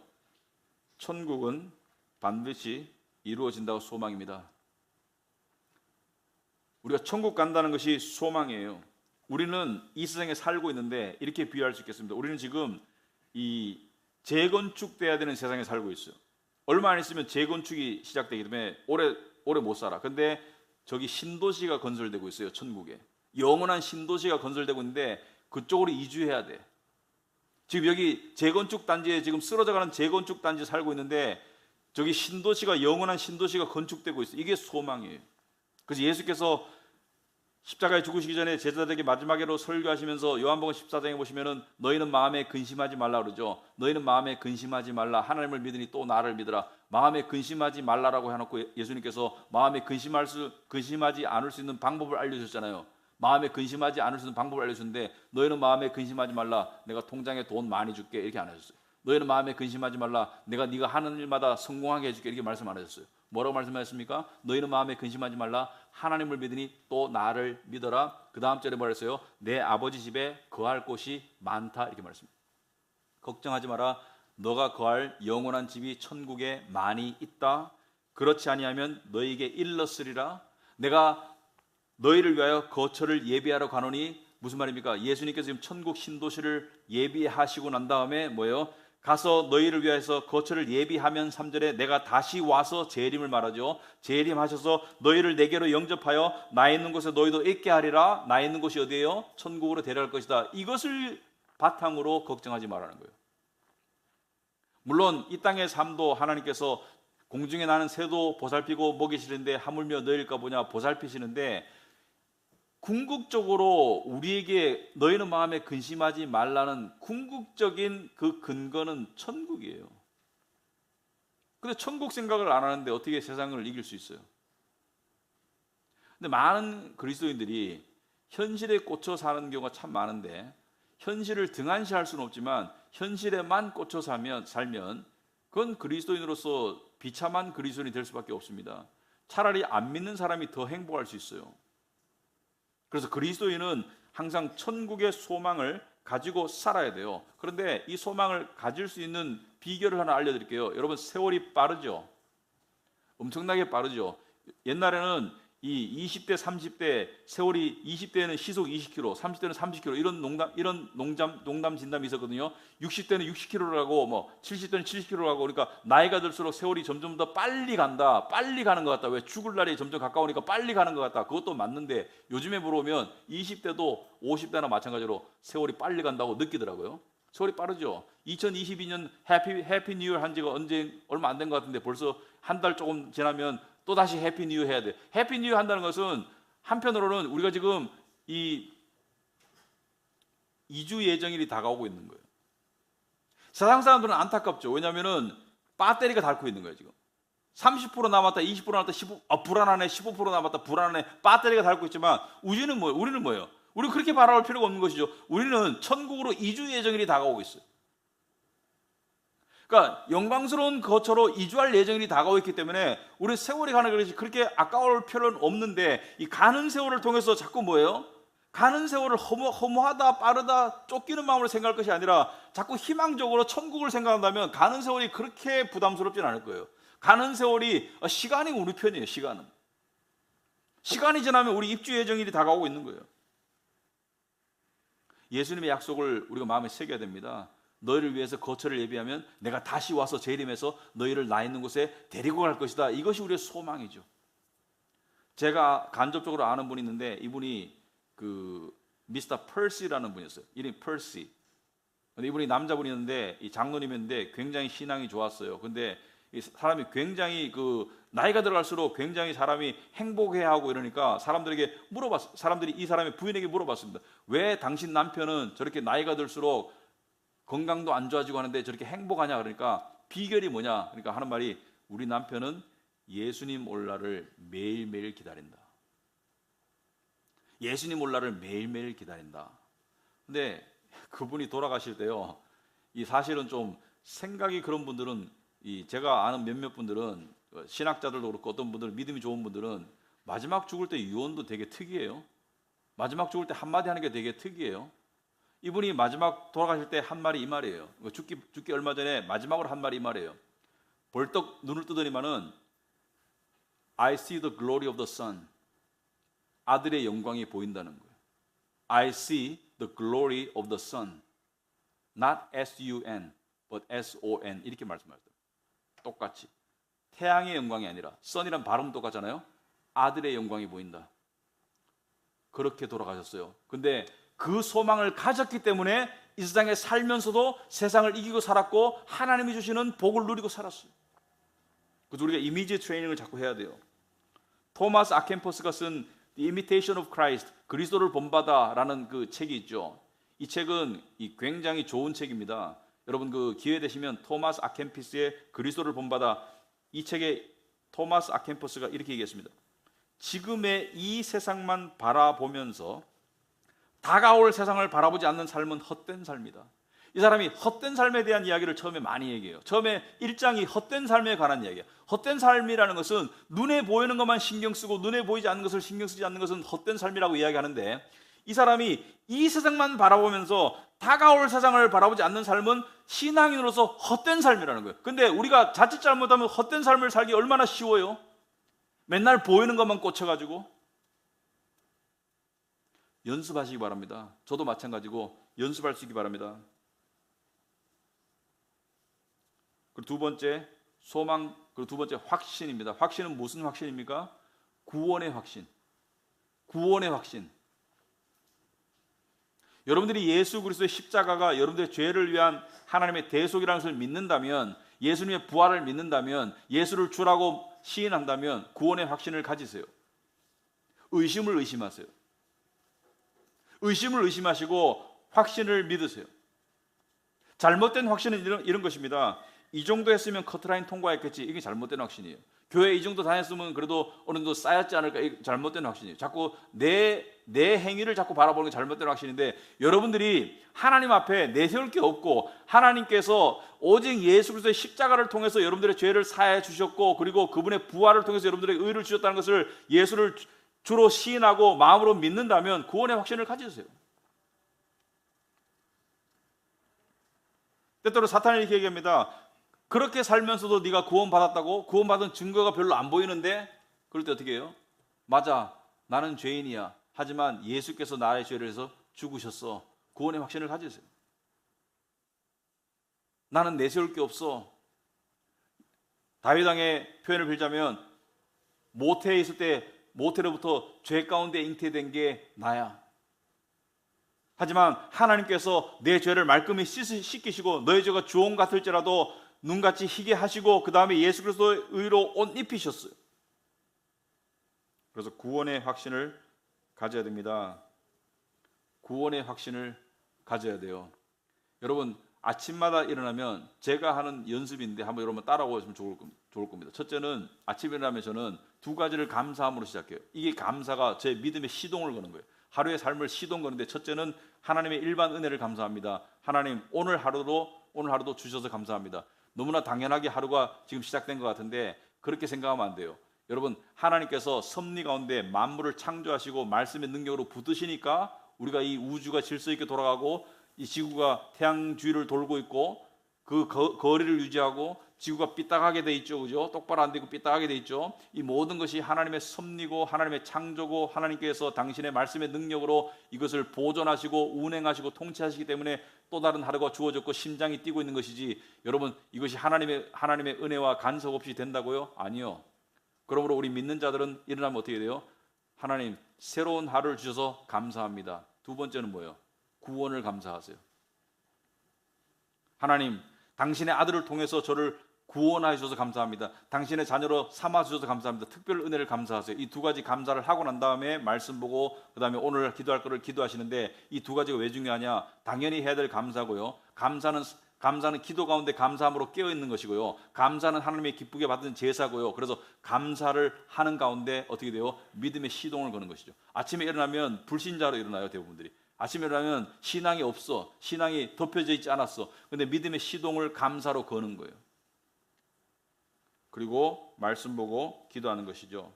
천국은 반드시 이루어진다고 소망입니다. 우리가 천국 간다는 것이 소망이에요. 우리는 이 세상에 살고 있는데 이렇게 비유할 수 있겠습니다. 우리는 지금 이 재건축돼야 되는 세상에 살고 있어요. 얼마 안 있으면 재건축이 시작되기 때문에 오래 못 살아. 근데 저기 신도시가 건설되고 있어요. 천국에 영원한 신도시가 건설되고 있는데 그쪽으로 이주해야 돼. 지금 여기 재건축 단지에 지금 쓰러져가는 재건축 단지에 살고 있는데 저기 신도시가, 영원한 신도시가 건축되고 있어요. 이게 소망이에요. 그래서 예수께서 십자가에 죽으시기 전에 제자들에게 마지막으로 설교하시면서 요한복음 14장에 보시면은 너희는 마음에 근심하지 말라 그러죠. 너희는 마음에 근심하지 말라. 하나님을 믿으니 또 나를 믿으라. 마음에 근심하지 말라라고 해놓고 예수님께서 마음에 근심하지 않을 수 있는 방법을 알려주셨잖아요. 마음에 근심하지 않을 수 있는 방법을 알려주는데 너희는 마음에 근심하지 말라. 내가 통장에 돈 많이 줄게. 이렇게 안 하셨어요. 너희는 마음에 근심하지 말라. 네가 하는 일마다 성공하게 해줄게. 이렇게 말씀 안 하셨어요. 뭐라고 말씀하셨습니까? 너희는 마음에 근심하지 말라. 하나님을 믿으니 또 나를 믿어라. 그 다음 절에 뭐라 했어요? 내 아버지 집에 거할 곳이 많다. 이렇게 말했습니다. 걱정하지 마라. 너가 거할 영원한 집이 천국에 많이 있다. 그렇지 아니하면 너희에게 일렀으리라. 내가 너희를 위하여 거처를 예비하러 가노니, 무슨 말입니까? 예수님께서 지금 천국 신도시를 예비하시고 난 다음에 뭐예요? 가서 너희를 위해서 거처를 예비하면 3절에 내가 다시 와서 재림을 말하죠. 재림하셔서 너희를 내게로 영접하여 나 있는 곳에 너희도 있게 하리라. 나 있는 곳이 어디예요? 천국으로 데려갈 것이다. 이것을 바탕으로 걱정하지 말라는 거예요. 물론 이 땅의 삶도 하나님께서 공중에 나는 새도 보살피고 먹이시는데 하물며 너희일까 보냐 보살피시는데, 궁극적으로 우리에게 너희는 마음에 근심하지 말라는 궁극적인 그 근거는 천국이에요. 근데 천국 생각을 안 하는데 어떻게 세상을 이길 수 있어요? 근데 많은 그리스도인들이 현실에 꽂혀 사는 경우가 참 많은데, 현실을 등한시할 수는 없지만 현실에만 꽂혀 살면 그건 그리스도인으로서 비참한 그리스도인이 될 수밖에 없습니다. 차라리 안 믿는 사람이 더 행복할 수 있어요. 그래서 그리스도인은 항상 천국의 소망을 가지고 살아야 돼요. 그런데 이 소망을 가질 수 있는 비결을 하나 알려드릴게요. 여러분, 세월이 빠르죠? 엄청나게 빠르죠. 옛날에는 이 20대, 30대 세월이 20대에는 시속 20km, 30대는 30km 이런 농담 진담이 있었거든요. 60대는 60km라고 뭐 70대는 70km라고 그러니까 나이가 들수록 세월이 점점 더 빨리 간다. 빨리 가는 것 같다. 왜 죽을 날이 점점 가까우니까 빨리 가는 것 같다. 그것도 맞는데 요즘에 물어보면 20대도 50대나 마찬가지로 세월이 빨리 간다고 느끼더라고요. 세월이 빠르죠. 2022년 해피 뉴 이어 한 지가 얼마 안 된 것 같은데 벌써 한 달 조금 지나면 또 다시 해피 뉴 이어 해야 돼. 해피 뉴 이어 한다는 것은 한편으로는 우리가 지금 이 2주 예정일이 다가오고 있는 거예요. 세상 사람들은 안타깝죠. 왜냐하면은 배터리가 닳고 있는 거예요. 지금 30% 남았다, 20% 남았다, 불안하네, 15% 남았다, 불안하네. 배터리가 닳고 있지만 우리는 뭐예요? 우리는 그렇게 바라볼 필요가 없는 것이죠. 우리는 천국으로 2주 예정일이 다가오고 있어요. 그러니까 영광스러운 거처로 이주할 예정일이 다가오고 있기 때문에 우리 세월이 가는 것이 그렇게 아까울 필요는 없는데 이 가는 세월을 통해서 자꾸 뭐예요? 가는 세월을 허무하다, 빠르다, 쫓기는 마음으로 생각할 것이 아니라 자꾸 희망적으로 천국을 생각한다면 가는 세월이 그렇게 부담스럽진 않을 거예요. 가는 세월이 시간이 우리 편이에요. 시간이 지나면 우리 입주 예정일이 다가오고 있는 거예요. 예수님의 약속을 우리가 마음에 새겨야 됩니다. 너희를 위해서 거처를 예비하면 내가 다시 와서 재림해서 너희를 나 있는 곳에 데리고 갈 것이다. 이것이 우리의 소망이죠. 제가 간접적으로 아는 분이 있는데 이분이 그 미스터 펄시라는 분이었어요. 이름이 펄시. 근데 이분이 남자분이었는데 이 장로님인데 굉장히 신앙이 좋았어요. 근데 이 사람이 굉장히 그 나이가 들어갈수록 굉장히 사람이 행복해하고 이러니까 사람들이 이 사람의 부인에게 물어봤습니다. 왜 당신 남편은 저렇게 나이가 들수록 건강도 안 좋아지고 하는데 저렇게 행복하냐? 그러니까 비결이 뭐냐? 그러니까 하는 말이 우리 남편은 예수님 올 날을 매일매일 기다린다. 예수님 올 날을 매일매일 기다린다. 근데 그분이 돌아가실 때요. 이 사실은 좀 생각이 그런 분들은 제가 아는 몇몇 분들은 신학자들도 그렇고 어떤 분들은 믿음이 좋은 분들은 마지막 죽을 때 유언도 되게 특이해요. 마지막 죽을 때 한마디 하는 게 되게 특이해요. 이분이 마지막 돌아가실 때 한 말이 이 말이에요. 죽기 얼마 전에 마지막으로 한 말이 이 말이에요. 벌떡 눈을 뜨더니만은 I see the glory of the sun. 아들의 영광이 보인다는 거예요. I see the glory of the sun. Not S-U-N, but S-O-N. 이렇게 말씀하셨어요. 똑같이. 태양의 영광이 아니라 sun이란 발음 똑같잖아요. 아들의 영광이 보인다. 그렇게 돌아가셨어요. 근데 그 소망을 가졌기 때문에 이 세상에 살면서도 세상을 이기고 살았고 하나님이 주시는 복을 누리고 살았어요. 그래서 우리가 이미지 트레이닝을 자꾸 해야 돼요. 토마스 아켄포스가 쓴 The Imitation of Christ, 그리스도를 본받아라는 그 책이 있죠. 이 책은 굉장히 좋은 책입니다. 여러분 그 기회 되시면 토마스 아켄피스의 그리스도를 본받아, 이 책에 토마스 아켄포스가 이렇게 얘기했습니다. 지금의 이 세상만 바라보면서 다가올 세상을 바라보지 않는 삶은 헛된 삶이다. 이 사람이 헛된 삶에 대한 이야기를 처음에 많이 얘기해요. 처음에 1장이 헛된 삶에 관한 이야기예요. 헛된 삶이라는 것은 눈에 보이는 것만 신경 쓰고 눈에 보이지 않는 것을 신경 쓰지 않는 것은 헛된 삶이라고 이야기하는데, 이 사람이 이 세상만 바라보면서 다가올 세상을 바라보지 않는 삶은 신앙인으로서 헛된 삶이라는 거예요. 근데 우리가 자칫 잘못하면 헛된 삶을 살기 얼마나 쉬워요? 맨날 보이는 것만 꽂혀가지고. 연습하시기 바랍니다. 저도 마찬가지고 연습할 수 있기 바랍니다. 그리고 두 번째 소망, 그리고 두 번째 확신입니다. 확신은 무슨 확신입니까? 구원의 확신. 구원의 확신. 여러분들이 예수 그리스도의 십자가가 여러분들의 죄를 위한 하나님의 대속이라는 것을 믿는다면, 예수님의 부활을 믿는다면, 예수를 주라고 시인한다면 구원의 확신을 가지세요. 의심을 의심하세요. 의심을 의심하시고 확신을 믿으세요. 잘못된 확신은 이런 것입니다. 이 정도 했으면 커트라인 통과했겠지. 이게 잘못된 확신이에요. 교회 이 정도 다녔으면 그래도 어느 정도 쌓였지 않을까. 이게 잘못된 확신이에요. 자꾸 내 행위를 자꾸 바라보는 게 잘못된 확신인데, 여러분들이 하나님 앞에 내세울 게 없고 하나님께서 오직 예수 그리스도의 십자가를 통해서 여러분들의 죄를 사해 주셨고, 그리고 그분의 부활을 통해서 여러분들의 의를 주셨다는 것을 예수를 주로 시인하고 마음으로 믿는다면 구원의 확신을 가지세요. 때때로 사탄이 이렇게 얘기합니다. 그렇게 살면서도 네가 구원받았다고? 구원받은 증거가 별로 안 보이는데? 그럴 때 어떻게 해요? 맞아, 나는 죄인이야. 하지만 예수께서 나의 죄를 해서 죽으셨어. 구원의 확신을 가지세요. 나는 내세울 게 없어. 다윗 왕의 표현을 빌자면 모태에 있을 때 모태로부터 죄 가운데 잉태된 게 나야. 하지만 하나님께서 내 죄를 말끔히 씻기시고 너의 죄가 주홍 같을지라도 눈같이 희게 하시고 그 다음에 예수 그리스도의 의로 옷 입히셨어요. 그래서 구원의 확신을 가져야 됩니다. 구원의 확신을 가져야 돼요. 여러분, 아침마다 일어나면 제가 하는 연습인데 한번 여러분 따라오시면 좋을 겁니다. 첫째는 아침 일어나면 저는 두 가지를 감사함으로 시작해요. 이게 감사가 제 믿음의 시동을 거는 거예요. 하루의 삶을 시동 거는데 첫째는 하나님의 일반 은혜를 감사합니다. 하나님 오늘 하루도 주셔서 감사합니다. 너무나 당연하게 하루가 지금 시작된 것 같은데 그렇게 생각하면 안 돼요. 여러분, 하나님께서 섭리 가운데 만물을 창조하시고 말씀의 능력으로 붙드시니까 우리가 이 우주가 질서 있게 돌아가고 이 지구가 태양 주위를 돌고 있고 그 거리를 유지하고 지구가 삐딱하게 돼 있죠, 그죠? 똑바로 안 되고 삐딱하게 돼 있죠. 이 모든 것이 하나님의 섭리고 하나님의 창조고 하나님께서 당신의 말씀의 능력으로 이것을 보존하시고 운행하시고 통치하시기 때문에 또 다른 하루가 주어졌고 심장이 뛰고 있는 것이지, 여러분 이것이 하나님의 은혜와 간섭 없이 된다고요? 아니요. 그러므로 우리 믿는 자들은 일어나면 어떻게 돼요? 하나님 새로운 하루를 주셔서 감사합니다. 두 번째는 뭐예요? 구원을 감사하세요. 하나님, 당신의 아들을 통해서 저를 구원하셔서 감사합니다. 당신의 자녀로 삼아주셔서 감사합니다. 특별 은혜를 감사하세요. 이 두 가지 감사를 하고 난 다음에 말씀 보고 그 다음에 오늘 기도할 거를 기도하시는데 이 두 가지가 왜 중요하냐? 당연히 해야 될 감사고요. 감사는 기도 가운데 감사함으로 깨어있는 것이고요. 감사는 하나님의 기쁘게 받은 제사고요. 그래서 감사를 하는 가운데 어떻게 돼요? 믿음의 시동을 거는 것이죠. 아침에 일어나면 불신자로 일어나요, 대부분들이. 아침에 일어나면 신앙이 없어. 신앙이 덮여져 있지 않았어. 근데 믿음의 시동을 감사로 거는 거예요. 그리고 말씀 보고 기도하는 것이죠.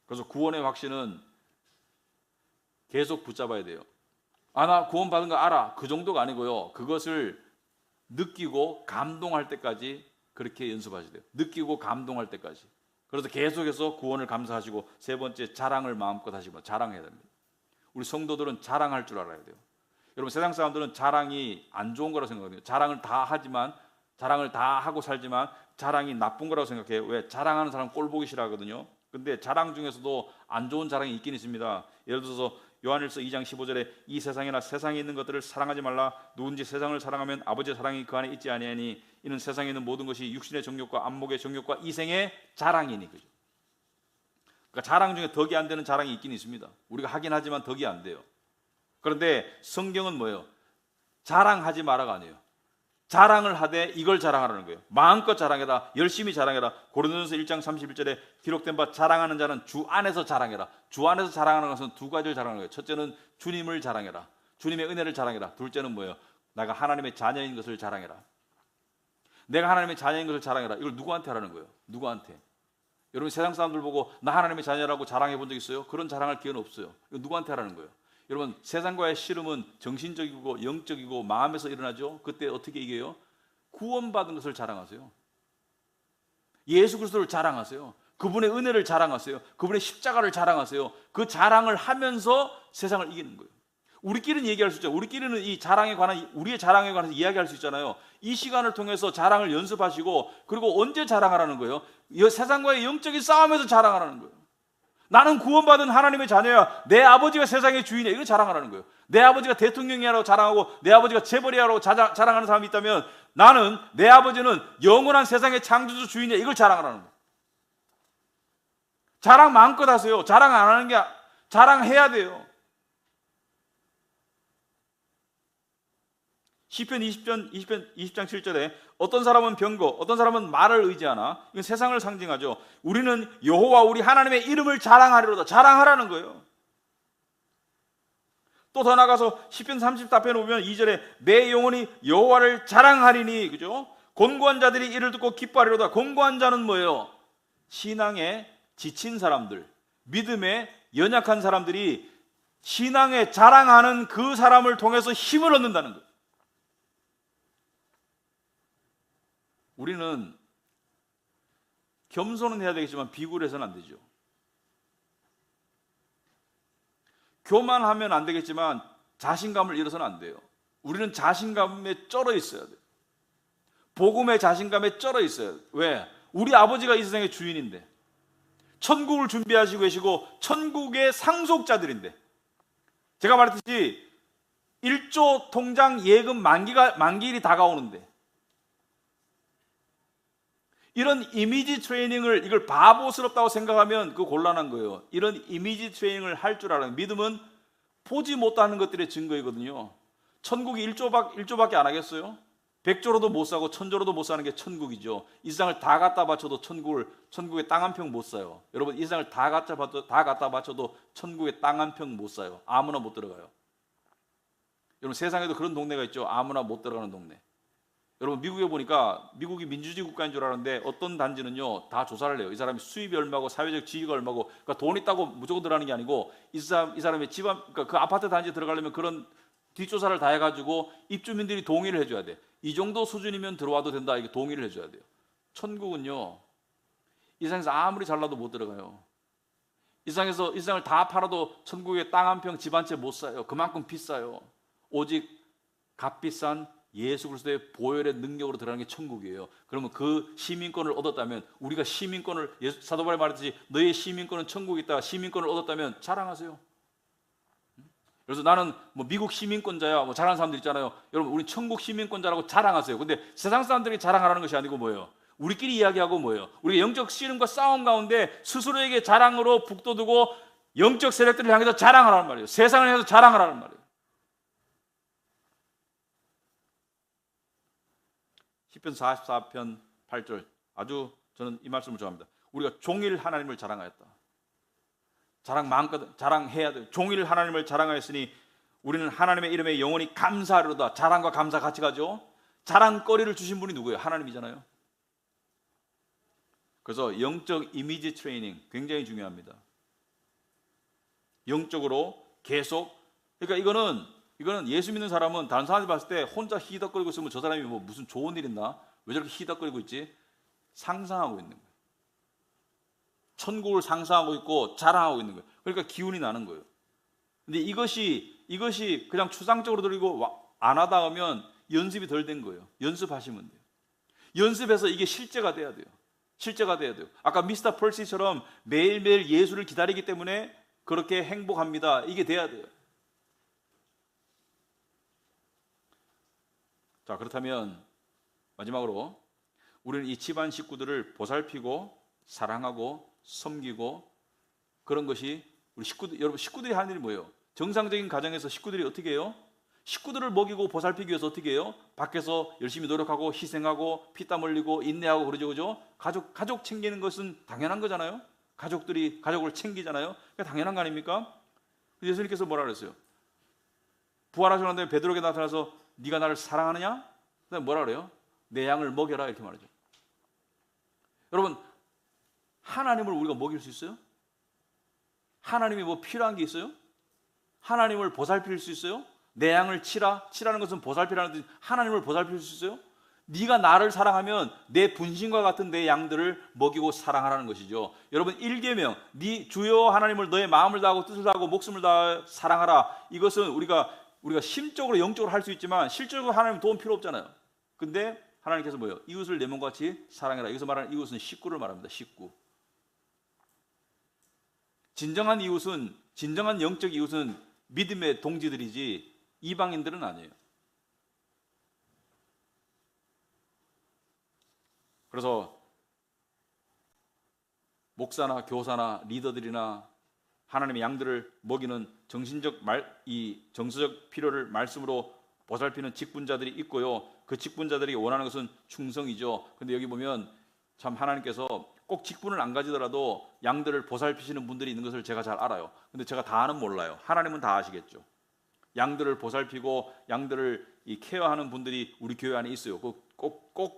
그래서 구원의 확신은 계속 붙잡아야 돼요. 나 구원 받은 거 알아. 그 정도가 아니고요. 그것을 느끼고 감동할 때까지 그렇게 연습하셔야 돼요. 느끼고 감동할 때까지. 그래서 계속해서 구원을 감사하시고, 세 번째, 자랑을 마음껏 하시고, 자랑해야 됩니다. 우리 성도들은 자랑할 줄 알아야 돼요. 여러분, 세상 사람들은 자랑이 안 좋은 거라고 생각해요. 자랑을 다 하고 살지만 자랑이 나쁜 거라고 생각해요. 왜? 자랑하는 사람 꼴 보기 싫어하거든요. 근데 자랑 중에서도 안 좋은 자랑이 있긴 있습니다. 예를 들어서 요한일서 2장 15절에 이 세상이나 세상에 있는 것들을 사랑하지 말라. 누군지 세상을 사랑하면 아버지의 사랑이 그 안에 있지 아니하니 이는 세상에 있는 모든 것이 육신의 정욕과 안목의 정욕과 이생의 자랑이니. 그죠? 그러니까 자랑 중에 덕이 안 되는 자랑이 있긴 있습니다. 우리가 하긴 하지만 덕이 안 돼요. 그런데 성경은 뭐예요? 자랑하지 마라가 아니에요. 자랑을 하되 이걸 자랑하라는 거예요. 마음껏 자랑해라. 열심히 자랑해라. 고린도전서 1장 31절에 기록된 바 자랑하는 자는 주 안에서 자랑해라. 주 안에서 자랑하는 것은 두 가지를 자랑하는 거예요. 첫째는 주님을 자랑해라. 주님의 은혜를 자랑해라. 둘째는 뭐예요? 내가 하나님의 자녀인 것을 자랑해라. 내가 하나님의 자녀인 것을 자랑해라. 이걸 누구한테 하라는 거예요? 누구한테? 여러분, 세상 사람들 보고 나 하나님의 자녀라고 자랑해 본 적 있어요? 그런 자랑할 기회는 없어요. 이거 누구한테 하라는 거예요? 여러분, 세상과의 씨름은 정신적이고 영적이고 마음에서 일어나죠. 그때 어떻게 이겨요? 구원받은 것을 자랑하세요. 예수 그리스도를 자랑하세요. 그분의 은혜를 자랑하세요. 그분의 십자가를 자랑하세요. 그 자랑을 하면서 세상을 이기는 거예요. 우리끼리는 얘기할 수 있죠. 우리끼리는 우리의 자랑에 관해서 이야기할 수 있잖아요. 이 시간을 통해서 자랑을 연습하시고, 그리고 언제 자랑하라는 거예요? 세상과의 영적인 싸움에서 자랑하라는 거예요. 나는 구원받은 하나님의 자녀야. 내 아버지가 세상의 주인이야. 이거 자랑하라는 거예요. 내 아버지가 대통령이라고 자랑하고 내 아버지가 재벌이라고 자랑하는 사람이 있다면, 나는 내 아버지는 영원한 세상의 창조주 주인이야. 이걸 자랑하라는 거예요. 자랑 마음껏 하세요. 자랑 안 하는 게 자랑해야 돼요. 시편 20장 7절에 어떤 사람은 병거, 어떤 사람은 말을 의지하나. 이건 세상을 상징하죠. 우리는 여호와 우리 하나님의 이름을 자랑하리로다. 자랑하라는 거예요. 또 더 나가서 시편 34편에 보면 2절에 내 영혼이 여호와를 자랑하리니. 그죠? 곤고한 자들이 이를 듣고 기뻐하리로다. 곤고한 자는 뭐예요? 신앙에 지친 사람들, 믿음에 연약한 사람들이 신앙에 자랑하는 그 사람을 통해서 힘을 얻는다는 거예요. 우리는 겸손은 해야 되겠지만 비굴 해서는 안 되죠. 교만하면 안 되겠지만 자신감을 잃어서는 안 돼요. 우리는 자신감에 쩔어 있어야 돼요. 복음의 자신감에 쩔어 있어요. 왜? 우리 아버지가 이 세상의 주인인데, 천국을 준비하시고 계시고 천국의 상속자들인데, 제가 말했듯이 1조 통장 예금 만기일이 다가오는데, 이런 이미지 트레이닝을, 이걸 바보스럽다고 생각하면 그거 곤란한 거예요. 이런 이미지 트레이닝을 할 줄 알아요. 믿음은 보지 못하는 것들의 증거이거든요. 천국이 1조밖에 안 하겠어요? 100조로도 못 사고 1000조로도 못 사는 게 천국이죠. 이 세상을 다 갖다 바쳐도 천국에 땅 한 평 못 사요. 여러분, 이 세상을 다 갖다 바쳐도 천국에 땅 한 평 못 사요. 아무나 못 들어가요. 여러분, 세상에도 그런 동네가 있죠. 아무나 못 들어가는 동네. 여러분, 미국에 보니까, 미국이 민주주의 국가인 줄 알았는데 어떤 단지는요 다 조사를 해요. 이 사람이 수입이 얼마고 사회적 지위가 얼마고, 그러니까 돈 있다고 무조건 들어가는 게 아니고, 이 사람의 집안, 그러니까 그 아파트 단지에 들어가려면 그런 뒷조사를 다 해가지고 입주민들이 동의를 해줘야 돼. 이 정도 수준이면 들어와도 된다, 이게 동의를 해줘야 돼요. 천국은요, 이 세상에서 아무리 잘나도 못 들어가요. 이 세상을 다 팔아도 천국에 땅 한 평 집 한 채 못 사요. 그만큼 비싸요. 오직 값비싼 예수 그리스도의 보혈의 능력으로 들어가는 게 천국이에요. 그러면 그 시민권을 얻었다면, 우리가 시민권을, 사도 바울이 말했듯이 너의 시민권은 천국에 있다, 시민권을 얻었다면 자랑하세요. 그래서 나는 뭐 미국 시민권자야, 뭐 자랑하는 사람들 있잖아요. 여러분, 우리 천국 시민권자라고 자랑하세요. 근데 세상 사람들이 자랑하라는 것이 아니고 뭐예요? 우리끼리 이야기하고 뭐예요? 우리가 영적 씨름과 싸움 가운데 스스로에게 자랑으로 북돋우고 영적 세력들을 향해서 자랑하라는 말이에요. 세상을 향해서 자랑하라는 말이에요. 시편 44편 8절, 아주 저는 이 말씀을 좋아합니다. 우리가 종일 하나님을 자랑하였다. 마음껏 자랑해야 돼요. 종일 하나님을 자랑하였으니 우리는 하나님의 이름에 영원히 감사하리로다. 자랑과 감사 같이 가죠. 자랑거리를 주신 분이 누구예요? 하나님이잖아요. 그래서 영적 이미지 트레이닝 굉장히 중요합니다. 영적으로 계속, 그러니까 이거는 예수 믿는 사람은 다른 사람이 봤을 때 혼자 히덕거리고 있으면 저 사람이 뭐 무슨 좋은 일 있나? 왜 저렇게 히덕거리고 있지? 상상하고 있는 거예요. 천국을 상상하고 있고 자랑하고 있는 거예요. 그러니까 기운이 나는 거예요. 근데 이것이 그냥 추상적으로 들리고 안 하다 하면 연습이 덜 된 거예요. 연습하시면 돼요. 연습해서 이게 실제가 돼야 돼요. 실제가 돼야 돼요. 아까 미스터 펄시처럼 매일매일 예수를 기다리기 때문에 그렇게 행복합니다. 이게 돼야 돼요. 자, 그렇다면 마지막으로 우리는 이 집안 식구들을 보살피고 사랑하고 섬기고, 그런 것이 우리 여러분 식구들이 하는 일이 뭐예요? 정상적인 가정에서 식구들이 어떻게 해요? 식구들을 먹이고 보살피기 위해서 어떻게 해요? 밖에서 열심히 노력하고 희생하고 피땀 흘리고 인내하고 그러죠, 그죠? 가족 챙기는 것은 당연한 거잖아요. 가족을 챙기잖아요. 그게 당연한 거 아닙니까? 예수님께서 뭐라 그랬어요? 부활하시고 난 다음에 베드로에게 나타나서 네가 나를 사랑하느냐? 그다음에 뭐라 그래요? 내 양을 먹여라, 이렇게 말하죠. 여러분, 하나님을 우리가 먹일 수 있어요? 하나님이 뭐 필요한 게 있어요? 하나님을 보살필 수 있어요? 내 양을 치라는 것은 보살피라는 뜻이, 하나님을 보살필 수 있어요? 네가 나를 사랑하면 내 분신과 같은 내 양들을 먹이고 사랑하라는 것이죠. 여러분, 1계명, 네 주여 하나님을 너의 마음을 다하고 뜻을 다하고 목숨을 다하여 사랑하라. 이것은 우리가 심적으로 영적으로 할 수 있지만 실질적으로 하나님 도움 필요 없잖아요. 근데 하나님께서 뭐예요? 이웃을 내 몸과 같이 사랑해라. 여기서 말하는 이웃은 식구를 말합니다. 식구. 진정한 영적 이웃은 믿음의 동지들이지 이방인들은 아니에요. 그래서 목사나 교사나 리더들이나 하나님의 양들을 먹이는 정서적 필요를 말씀으로 보살피는 직분자들이 있고요. 그 직분자들이 원하는 것은 충성이죠. 근데 여기 보면 참 하나님께서 꼭 직분을 안 가지더라도 양들을 보살피시는 분들이 있는 것을 제가 잘 알아요. 근데 제가 다는 몰라요. 하나님은 다 아시겠죠. 양들을 보살피고 양들을 케어하는 분들이 우리 교회 안에 있어요. 꼭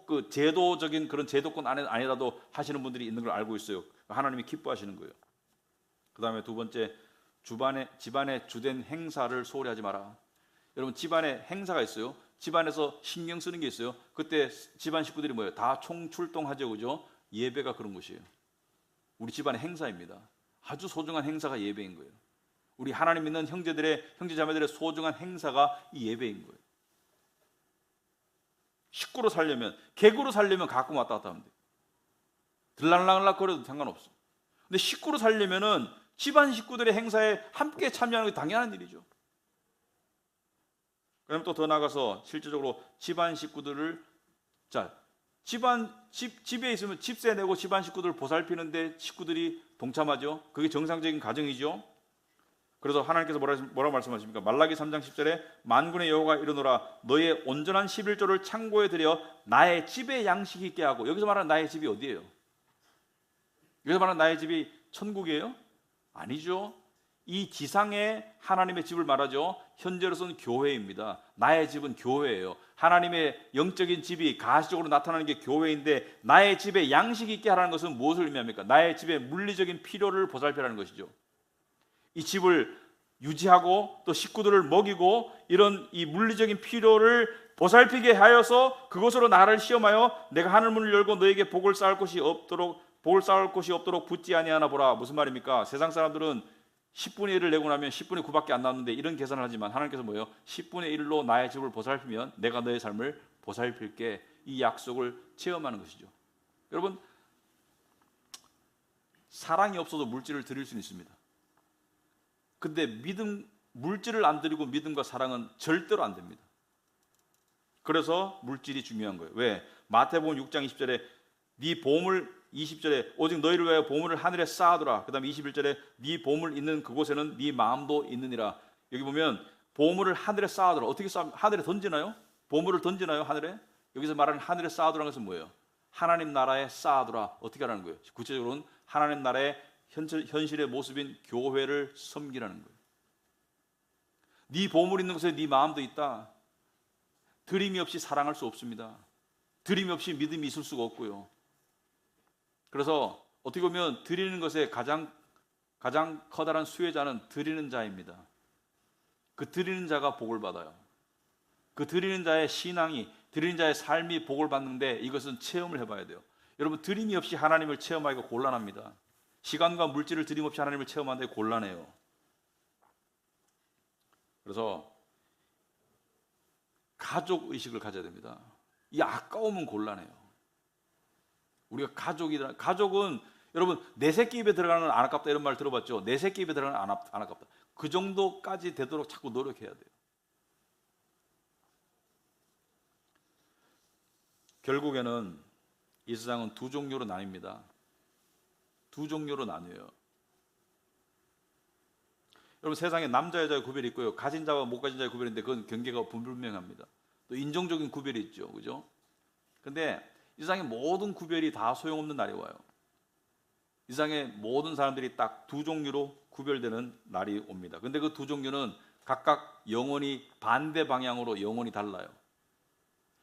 그 제도적인 그런 제도권 안에 아니라도 하시는 분들이 있는 걸 알고 있어요. 하나님이 기뻐하시는 거예요. 그 다음에 두 번째, 집안의 주된 행사를 소홀히 하지 마라. 여러분, 집안에 행사가 있어요. 집안에서 신경 쓰는 게 있어요. 그때 집안 식구들이 뭐예요? 다 총출동하죠, 그죠? 예배가 그런 것이에요. 우리 집안의 행사입니다. 아주 소중한 행사가 예배인 거예요. 우리 하나님 믿는 형제자매들의 소중한 행사가 이 예배인 거예요. 식구로 살려면, 객으로 살려면 가끔 왔다 갔다 하면 돼요. 들락날락 거려도 상관없어. 근데 식구로 살려면은 집안 식구들의 행사에 함께 참여하는 게 당연한 일이죠. 그럼 또 더 나가서 실질적으로 집안 식구들을, 집에 있으면 집세 내고 집안 식구들을 보살피는데 식구들이 동참하죠. 그게 정상적인 가정이죠. 그래서 하나님께서 뭐라고 말씀하십니까? 말라기 3장 10절에 만군의 여호와가 이르노라 너의 온전한 11조를 창고에 들여 나의 집에 양식 있게 하고. 여기서 말하는 나의 집이 어디예요? 여기서 말하는 나의 집이 천국이에요? 아니죠. 이 지상에 하나님의 집을 말하죠. 현재로서는 교회입니다. 나의 집은 교회예요. 하나님의 영적인 집이 가시적으로 나타나는 게 교회인데, 나의 집에 양식이 있게 하라는 것은 무엇을 의미합니까? 나의 집의 물리적인 필요를 보살피라는 것이죠. 이 집을 유지하고 또 식구들을 먹이고 이런 이 물리적인 필요를 보살피게 하여서 그것으로 나를 시험하여 내가 하늘 문을 열고 너에게 복을 쌓을 곳이 없도록 붙지 아니하나 보라. 무슨 말입니까? 세상 사람들은 10분의 1을 내고 나면 10분의 9밖에 안 남는데 이런 계산을 하지만 하나님께서 뭐예요? 10분의 1로 나의 집을 보살피면 내가 너의 삶을 보살필게. 이 약속을 체험하는 것이죠. 여러분, 사랑이 없어도 물질을 드릴 수는 있습니다. 근데 물질을 안 드리고 믿음과 사랑은 절대로 안 됩니다. 그래서 물질이 중요한 거예요. 왜? 마태복음 6장 20절에 네 보물, 20절에 오직 너희를 위하여 보물을 하늘에 쌓아두라. 그 다음에 21절에 네 보물 있는 그곳에는 네 마음도 있느니라. 여기 보면 보물을 하늘에 쌓아두라. 어떻게 하늘에 던지나요? 보물을 던지나요? 하늘에? 여기서 말하는 하늘에 쌓아두라는 것은 뭐예요? 하나님 나라에 쌓아두라. 어떻게 하라는 거예요? 구체적으로는 하나님 나라의 현실의 모습인 교회를 섬기라는 거예요. 네 보물 있는 곳에 네 마음도 있다. 드림이 없이 사랑할 수 없습니다. 드림이 없이 믿음이 있을 수가 없고요. 그래서 어떻게 보면 드리는 것에 가장 커다란 수혜자는 드리는 자입니다. 그 드리는 자가 복을 받아요. 그 드리는 자의 신앙이, 드리는 자의 삶이 복을 받는데 이것은 체험을 해봐야 돼요. 여러분, 드림이 없이 하나님을 체험하기가 곤란합니다. 시간과 물질을 드림 없이 하나님을 체험하는데 곤란해요. 그래서 가족 의식을 가져야 됩니다. 이 아까우면 곤란해요. 우리가 가족은 여러분, 내 새끼 입에 들어가는 건 안 아깝다 이런 말 들어봤죠? 내 새끼 입에 들어가는 건 안 아깝다. 그 정도까지 되도록 자꾸 노력해야 돼요. 결국에는 이 세상은 두 종류로 나뉩니다. 두 종류로 나뉘어요. 여러분, 세상에 남자 여자의 구별이 있고요. 가진 자와 못 가진 자의 구별인데 그건 경계가 분명합니다. 또 인종적인 구별이 있죠. 그죠? 근데 이 세상의 모든 구별이 다 소용없는 날이 와요. 이 세상의 모든 사람들이 딱 두 종류로 구별되는 날이 옵니다. 근데 그 두 종류는 각각 영혼이 반대 방향으로 영혼이 달라요.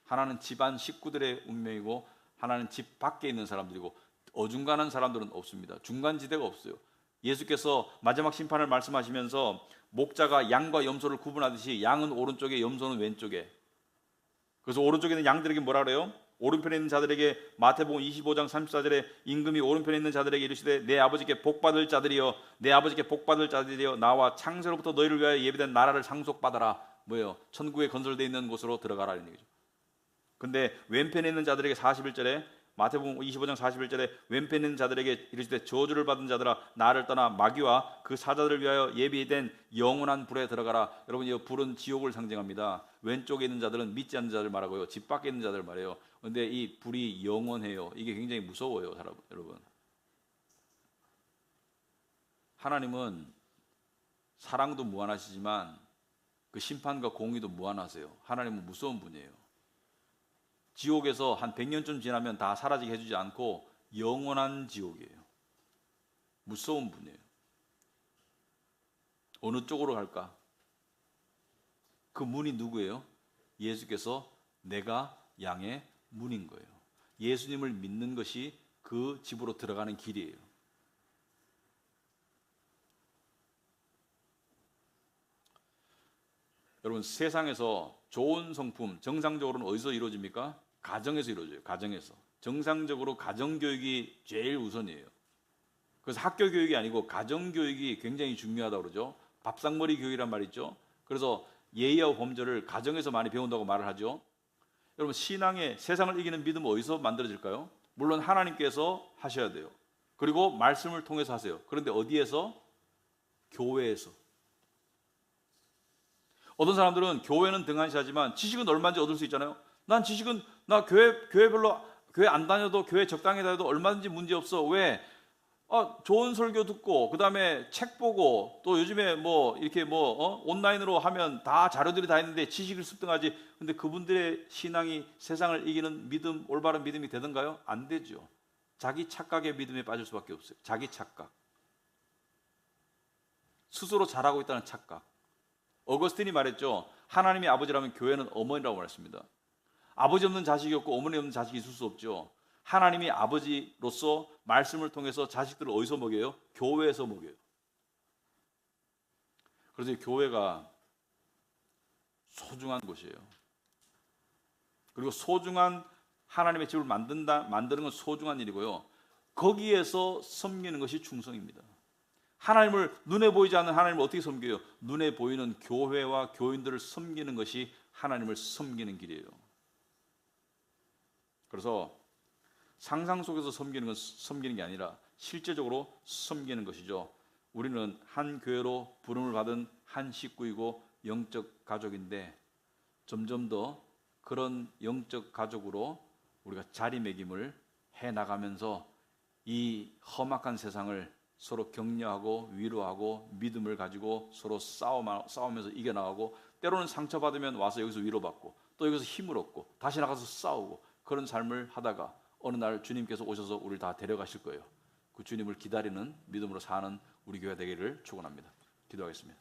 하나는 집안 식구들의 운명이고 하나는 집 밖에 있는 사람들이고 어중간한 사람들은 없습니다. 중간지대가 없어요. 예수께서 마지막 심판을 말씀하시면서 목자가 양과 염소를 구분하듯이 양은 오른쪽에 염소는 왼쪽에. 그래서 오른쪽에 있는 양들에게 뭐라 그래요? 오른편에 있는 자들에게 마태복음 25장 34절에 임금이 오른편에 있는 자들에게 이르시되 내 아버지께 복받을 자들이여 내 아버지께 복받을 자들이여 나와 창세로부터 너희를 위하여 예비된 나라를 상속받아라. 뭐예요? 천국에 건설되어 있는 곳으로 들어가라는 얘기죠. 근데 왼편에 있는 자들에게 41절에 마태복음 25장 41절에 왼편에 있는 자들에게 이르시되 저주를 받은 자들아 나를 떠나 마귀와 그 사자들을 위하여 예비된 영원한 불에 들어가라. 여러분, 이 불은 지옥을 상징합니다. 왼쪽에 있는 자들은 믿지 않는 자들 말하고요. 집 밖에 있는 자들 말이에요. 근데 이 불이 영원해요. 이게 굉장히 무서워요, 여러분. 하나님은 사랑도 무한하시지만 그 심판과 공의도 무한하세요. 하나님은 무서운 분이에요. 지옥에서 한 100년쯤 지나면 다 사라지게 해주지 않고 영원한 지옥이에요. 무서운 분이에요. 어느 쪽으로 갈까? 그 문이 누구예요? 예수께서 내가 양의 문인 거예요. 예수님을 믿는 것이 그 집으로 들어가는 길이에요. 여러분, 세상에서 좋은 성품 정상적으로는 어디서 이루어집니까? 가정에서 이루어져요. 가정에서. 정상적으로 가정교육이 제일 우선이에요. 그래서 학교 교육이 아니고 가정교육이 굉장히 중요하다고 그러죠. 밥상머리 교육이란 말이 있죠. 그래서 예의와 범절을 가정에서 많이 배운다고 말을 하죠. 여러분, 신앙의 세상을 이기는 믿음은 어디서 만들어질까요? 물론 하나님께서 하셔야 돼요. 그리고 말씀을 통해서 하세요. 그런데 어디에서? 교회에서. 어떤 사람들은 교회는 등한시하지만 지식은 얼마든지 얻을 수 있잖아요. 난 지식은 나 교회 안 다녀도 교회 적당히 다녀도 얼마든지 문제 없어. 왜? 좋은 설교 듣고 그다음에 책 보고 또 요즘에 뭐 이렇게 온라인으로 하면 다 자료들이 다 있는데 지식을 습득하지. 근데 그분들의 신앙이 세상을 이기는 믿음, 올바른 믿음이 되던가요? 안 되죠. 자기 착각의 믿음에 빠질 수밖에 없어요. 자기 착각. 스스로 잘하고 있다는 착각. 어거스틴이 말했죠. 하나님의 아버지라면 교회는 어머니라고 말했습니다. 아버지 없는 자식이 없고 어머니 없는 자식이 있을 수 없죠. 하나님이 아버지로서 말씀을 통해서 자식들을 어디서 먹여요? 교회에서 먹여요. 그래서 이 교회가 소중한 곳이에요. 그리고 소중한 하나님의 집을 만드는 건 소중한 일이고요. 거기에서 섬기는 것이 충성입니다. 하나님을, 눈에 보이지 않는 하나님을 어떻게 섬겨요? 눈에 보이는 교회와 교인들을 섬기는 것이 하나님을 섬기는 길이에요. 그래서 상상 속에서 섬기는 게 아니라 실제적으로 섬기는 것이죠. 우리는 한 교회로 부름을 받은 한 식구이고 영적 가족인데 점점 더 그런 영적 가족으로 우리가 자리매김을 해나가면서 이 험악한 세상을 서로 격려하고 위로하고 믿음을 가지고 서로 싸우면서 이겨나가고, 때로는 상처받으면 와서 여기서 위로받고 또 여기서 힘을 얻고 다시 나가서 싸우고, 그런 삶을 하다가 어느 날 주님께서 오셔서 우리를 다 데려가실 거예요. 그 주님을 기다리는 믿음으로 사는 우리 교회 되기를 축원합니다. 기도하겠습니다.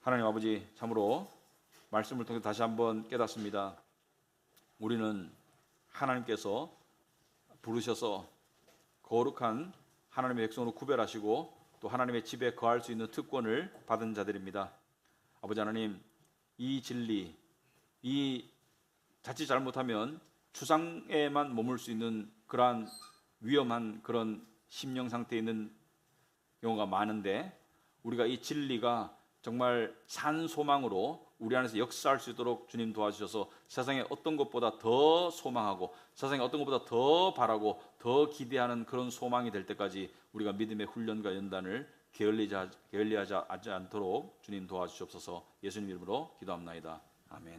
하나님 아버지, 참으로 말씀을 통해 다시 한번 깨닫습니다. 우리는 하나님께서 부르셔서 거룩한 하나님의 백성으로 구별하시고 또 하나님의 집에 거할 수 있는 특권을 받은 자들입니다. 아버지 하나님, 이 진리, 이 자칫 잘못하면 추상에만 머물 수 있는 그러한 위험한 그런 심령 상태에 있는 경우가 많은데, 우리가 이 진리가 정말 산 소망으로 우리 안에서 역사할 수 있도록 주님 도와주셔서 세상에 어떤 것보다 더 소망하고 세상에 어떤 것보다 더 바라고 더 기대하는 그런 소망이 될 때까지 우리가 믿음의 훈련과 연단을 게을리하지 않도록 주님 도와주시옵소서. 예수님 이름으로 기도합나이다. 아멘.